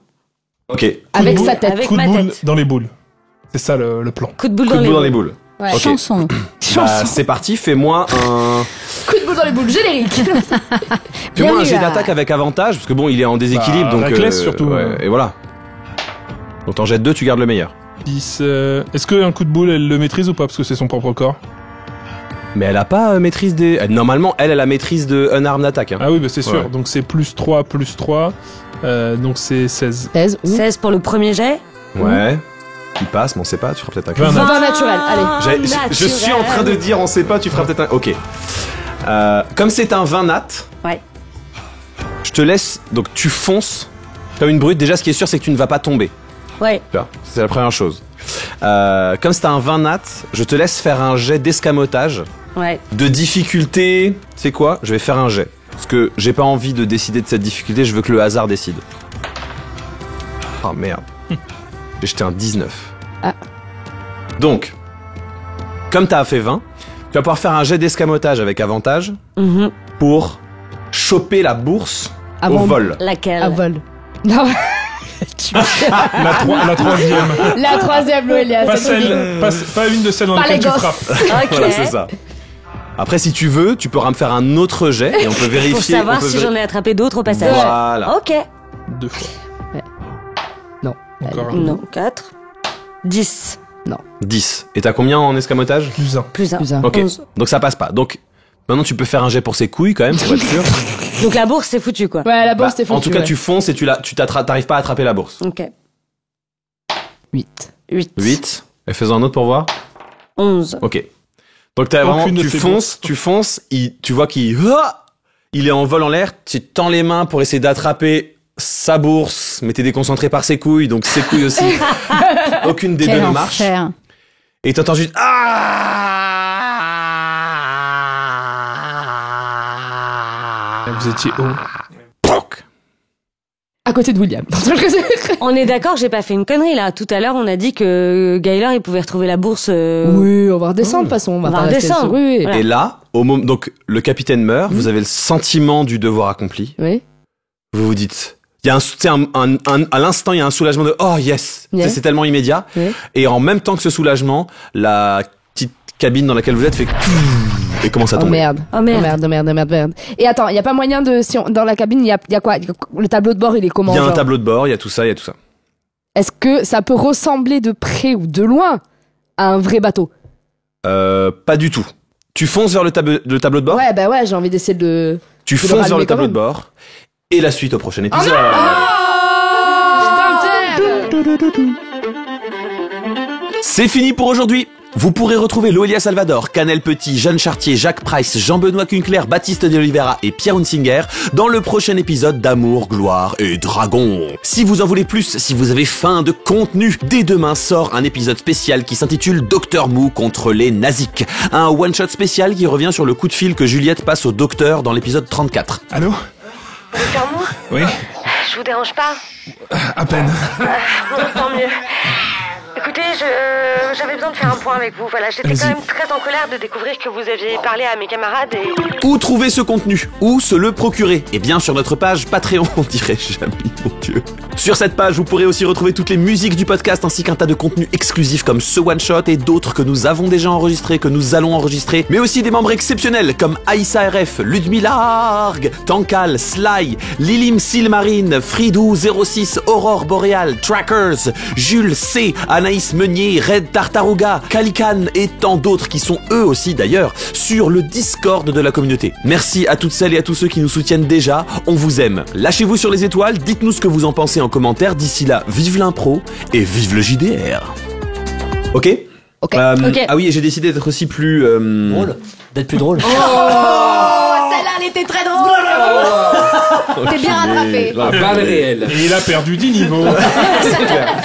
S2: Ok.
S7: Avec sa tête.
S4: Avec
S3: coup de
S4: ma
S3: boule
S4: tête.
S3: dans les boules. C'est ça le plan.
S4: Coup de boule
S2: dans les boules.
S5: Ouais.
S2: Okay.
S5: Chanson.
S2: C'est parti, fais-moi un...
S7: Coup de boule dans les boules, générique.
S2: Fais-moi un jet d'attaque avec avantage, parce que bon, il est en déséquilibre, donc...
S3: Reckless surtout.
S2: Ouais, et voilà. Donc t'en jettes 2, tu gardes le meilleur.
S3: 10, est-ce qu'un coup de boule, elle le maîtrise ou pas, parce que c'est son propre corps?
S2: Mais elle a pas maîtrise des... Normalement, elle a maîtrise de unarmed attack. Hein.
S3: Ah oui, bah c'est sûr.
S2: Ouais.
S3: Donc c'est plus 3. Donc c'est 16.
S4: 16 pour le premier jet.
S2: Ouais. Il passe, mais on sait pas, tu feras peut-être un crit.
S7: 20 naturel, allez.
S2: Je suis en train de dire, on sait pas, tu feras peut-être un... Ok. Comme c'est un 20 nat,
S4: ouais.
S2: Je te laisse... Donc tu fonces comme une brute. Déjà, ce qui est sûr, c'est que tu ne vas pas tomber.
S4: Ouais.
S2: C'est la première chose. Comme c'est un 20 nat, je te laisse faire un jet d'escamotage.
S4: Ouais.
S2: De difficulté, c'est quoi? Je vais faire un jet. Parce que j'ai pas envie de décider de cette difficulté, je veux que le hasard décide. Oh merde. J'ai jeté un 19.
S7: Ah.
S2: Donc, comme t'as fait 20, tu vas pouvoir faire un jet d'escamotage avec avantage pour choper la bourse au vol.
S4: Laquelle?
S7: À vol. Non.
S3: La troisième.
S7: La troisième, Noélia.
S3: Pas une de celles dans lesquelles tu frappes.
S4: Ok.
S2: Voilà, c'est ça. Après, si tu veux, tu pourras me faire un autre jet et on peut vérifier.
S4: Pour savoir si j'en ai attrapé d'autres au passage.
S2: Voilà.
S4: Ok.
S3: 2 fois.
S7: Ouais. Non.
S3: Encore un.
S4: Non, 4. 10.
S7: Non.
S2: 10. Et t'as combien en escamotage?
S3: Plus 1.
S4: Plus 1.
S2: Ok.
S4: 11.
S2: Donc ça passe pas. Donc maintenant tu peux faire un jet pour ses couilles quand même pour être sûr.
S4: Donc la bourse, c'est foutu, quoi.
S7: Ouais, la bourse, t'es foutu.
S2: En tout cas, tu fonces et t'arrives pas à attraper la bourse.
S4: Ok.
S7: 8.
S2: 8. Et faisons un autre pour voir.
S4: 11.
S2: Ok. Donc t'as vraiment, tu fonces, tu vois qu'il est en vol en l'air, tu tends les mains pour essayer d'attraper sa bourse, mais t'es déconcentré par ses couilles, donc ses couilles aussi. Aucune des deux ne marche. Et t'entends juste
S3: Vous étiez haut.
S7: À côté de William.
S4: On est d'accord, j'ai pas fait une connerie là. Tout à l'heure, on a dit que Gaylor il pouvait retrouver la bourse.
S7: Oui, on va redescendre de toute façon. On va
S4: redescendre.
S7: Oui.
S2: Voilà. Et là, donc le capitaine meurt, vous avez le sentiment du devoir accompli.
S7: Oui.
S2: Vous vous dites, il y a à l'instant il y a un soulagement de oh yes, c'est tellement immédiat.
S7: Oui.
S2: Et en même temps que ce soulagement, la petite cabine dans laquelle vous êtes fait et commence à tomber.
S7: Oh merde. Et attends, il y a pas moyen de dans la cabine, il y a quoi? Le tableau de bord, il est comment?
S2: Il y a un tableau de bord, il y a tout ça.
S7: Est-ce que ça peut ressembler de près ou de loin à un vrai bateau?
S2: Pas du tout. Tu fonces vers le tableau de bord?
S7: Ouais, j'ai envie d'essayer de...
S2: Tu fonces vers le tableau de bord. Et la suite au prochain épisode. C'est fini pour aujourd'hui. Vous pourrez retrouver Loelia Salvador, Canel Petit, Jeanne Chartier, Jacques Price, Jean-Benoît Kunkler, Baptiste de Oliveira et Pierre Hunsinger dans le prochain épisode d'Amour, Gloire et Dragon. Si vous en voulez plus, si vous avez faim de contenu, dès demain sort un épisode spécial qui s'intitule Docteur Mou contre les Naziks. Un one-shot spécial qui revient sur le coup de fil que Juliette passe au docteur dans l'épisode 34.
S3: Allô?
S10: Docteur Mou?
S3: Oui?
S10: Je vous dérange pas?
S3: À peine.
S10: Bon, tant mieux. Écoutez, j'avais besoin de faire un point avec vous. Voilà, j'étais quand même très en colère de découvrir que vous aviez parlé à mes camarades et...
S2: Où trouver ce contenu? Où se le procurer? Eh bien, sur notre page Patreon, on dirait jamais, mon Dieu. Sur cette page, vous pourrez aussi retrouver toutes les musiques du podcast ainsi qu'un tas de contenus exclusifs comme ce one-shot et d'autres que nous avons déjà enregistrés, que nous allons enregistrer, mais aussi des membres exceptionnels comme Aïssa RF, Ludmila Arg, Tankal, Sly, Lilim Silmarine, Fridou06, Aurore Boréal, Trackers, Jules C, Anaïs Meunier, Red Tartaruga, Calican et tant d'autres qui sont eux aussi d'ailleurs sur le Discord de la communauté. Merci à toutes celles et à tous ceux qui nous soutiennent déjà, on vous aime. Lâchez-vous sur les étoiles, dites-nous ce que vous en pensez en commentaire. D'ici là, vive l'impro et vive le JDR. Ok. Ah oui, et j'ai décidé d'être aussi plus...
S1: Drôle. D'être plus drôle.
S5: Celle-là, elle était très drôle. T'es bien rattrapé.
S6: La balle réelle.
S3: Et il a perdu 10 niveaux.
S2: C'est clair.